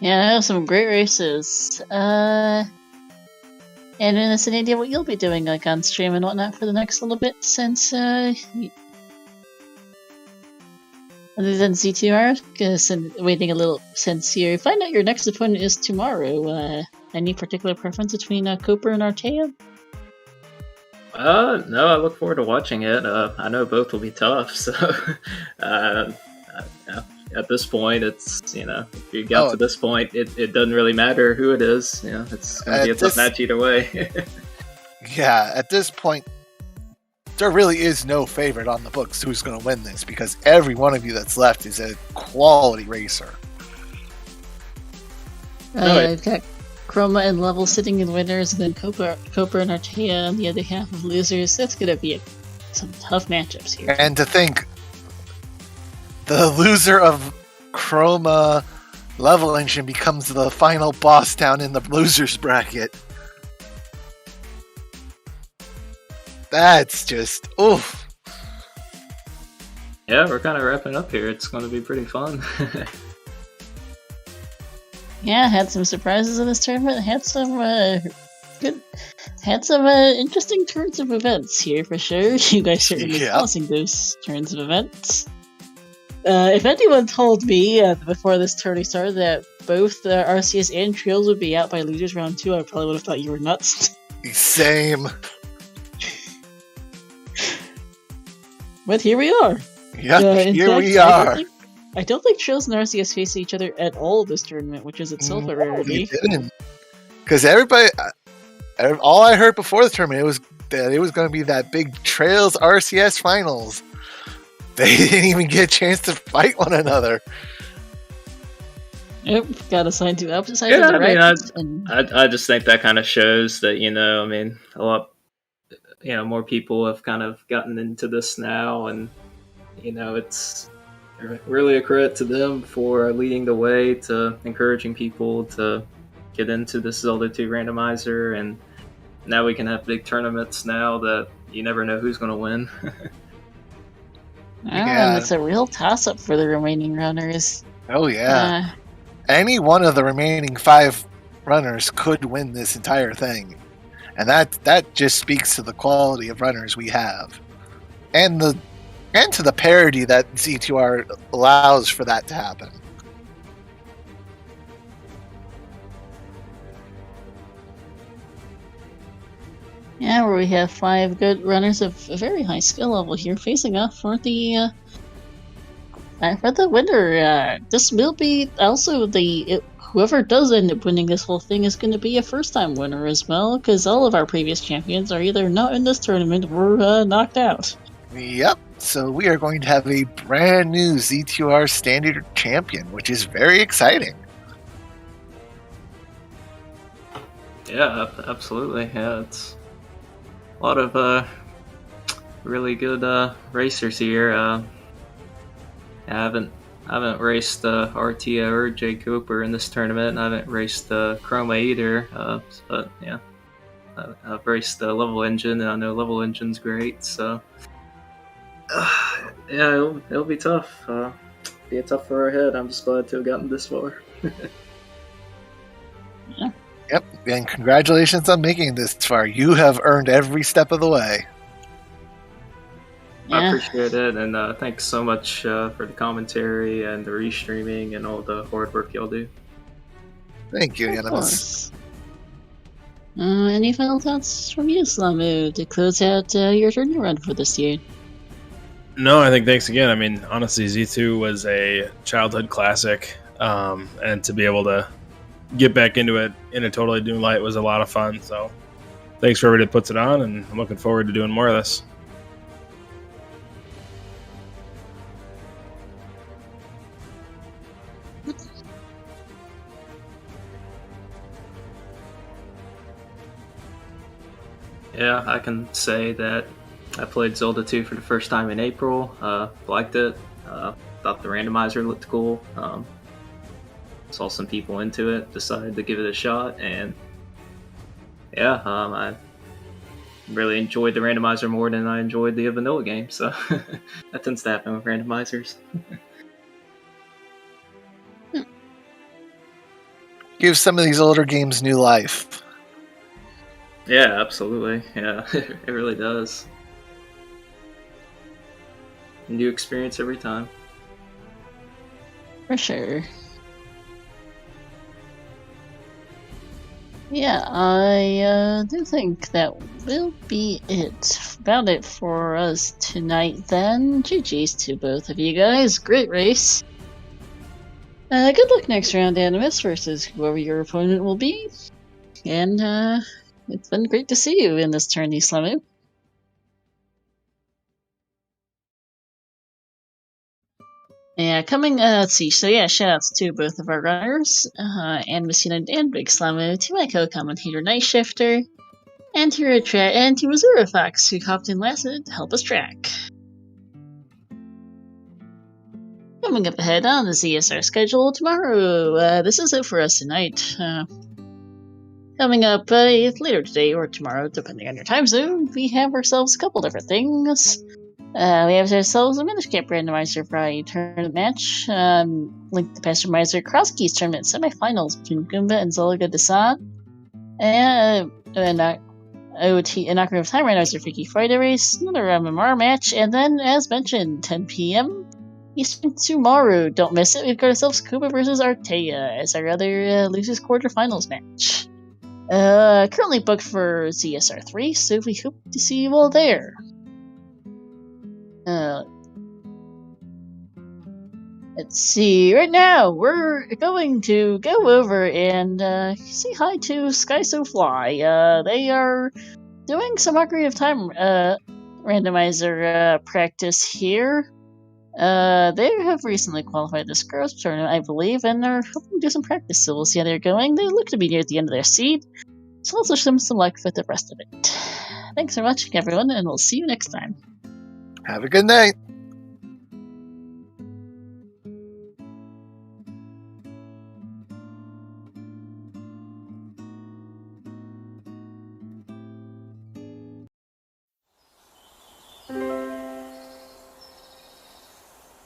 Yeah, some great races. And it's an idea what you'll be doing, like on stream and whatnot, for the next little bit, since other than Z2R, waiting a little since you find out your next opponent is tomorrow. Any particular preference between Cooper and Artea? No, I look forward to watching it. I know both will be tough, so at this point, it's, if you get to this point, it doesn't really matter who it is. It's going to be a tough match either way. Yeah, at this point, there really is no favorite on the books who's going to win this, because every one of you that's left is a quality racer. I've got Chroma and Level sitting in winners, and then Cooper and Artea on the other half of losers. That's going to be some tough matchups here. And to think, the loser of Chroma Level Engine becomes the final boss down in the losers bracket. That's just, oof. Yeah, we're kind of wrapping up here. It's going to be pretty fun. Yeah, had some surprises in this tournament. Had some Good. Had some interesting turns of events here for sure. You guys certainly causing those turns of events. If anyone told me before this tourney started that both RCS and Trails would be out by losers round 2, I probably would have thought you were nuts. Same. But here we are. Yep, here we are. I don't think Trails and RCS face each other at all this tournament, which is itself a rarity. They didn't. Because everybody, all I heard before the tournament was that it was going to be that big Trails RCS finals. They didn't even get a chance to fight one another. Yep, got assigned to opposite sides Yeah, of the I just think that kind of shows that, a lot, more people have kind of gotten into this now, and, it's really a credit to them for leading the way to encouraging people to get into this Zelda 2 randomizer, and now we can have big tournaments now that you never know who's going to win. And it's a real toss-up for the remaining runners. Oh, yeah. Any one of the remaining 5 runners could win this entire thing. And that just speaks to the quality of runners we have. And to the parity that Z2R allows for that to happen. Yeah, where we have 5 good runners of a very high skill level here facing off for the winner. This will be also whoever does end up winning this whole thing is going to be a first-time winner as well, because all of our previous champions are either not in this tournament or knocked out. Yep. So we are going to have a brand new Z2R standard champion, which is very exciting. Yeah, absolutely. Yeah, it's a lot of really good racers here. I haven't raced Artia or Jay Cooper in this tournament. I haven't raced Chroma either. But yeah, I've raced Level Engine, and I know Level Engine's great. So yeah, it'll be tough. Be a tough road ahead. I'm just glad to have gotten this far. Yeah. Yep, and congratulations on making this far. You have earned every step of the way. Yeah. I appreciate it, and thanks so much for the commentary and the restreaming and all the hard work y'all do. Thank you, Of Animus. course. Any final thoughts from you, Slamu, to close out your tourney run for this year? No, I think thanks again. I mean, honestly, Z2 was a childhood classic, and to be able to get back into it in a totally new light was a lot of fun. So thanks for everybody that puts it on, and I'm looking forward to doing more of this. Yeah, I can say that I played Zelda 2 for the first time in April. Liked it. Thought the randomizer looked cool. Saw some people into it. Decided to give it a shot, and yeah, I really enjoyed the randomizer more than I enjoyed the vanilla game. So that tends to happen with randomizers. Give some of these older games new life. Yeah, absolutely. Yeah, it really does. New experience every time. For sure. Yeah, I do think that will be about it for us tonight then. GG's to both of you guys. Great race. Good luck next round, Animus, versus whoever your opponent will be. And it's been great to see you in this tourney, Slamu. Yeah, let's see. So yeah, shoutouts to both of our runners, AnimusUnited and Big Slamu, to my co-commentator Night Shifter, and to Missouri Fox, who hopped in last minute to help us track. Coming up ahead on the ZSR schedule tomorrow, this is it for us tonight. Coming up later today or tomorrow, depending on your time zone, we have ourselves a couple different things. We have ourselves a Minish Camp Randomizer Variety Tournament match. Link to Pastomizer Cross Keys Tournament semifinals between Goomba and Zolga Desan. Inaugural Time Randomizer Freaky Friday race, another MMR match, and then, as mentioned, 10 p.m. Eastern tomorrow. Don't miss it. We've got ourselves Kuba versus Artea as our other losers quarterfinals match. Currently booked for ZSR3, so we hope to see you all there. Let's see. Right now, we're going to go over and say hi to Sky So Fly. They are doing some Ocarina of Time randomizer practice here. They have recently qualified this girls' tournament, I believe, and are hoping to do some practice, so we'll see how they're going. They look to be near the end of their seed, so let's wish them some luck with the rest of it. Thanks for watching, everyone, and we'll see you next time. Have a good night.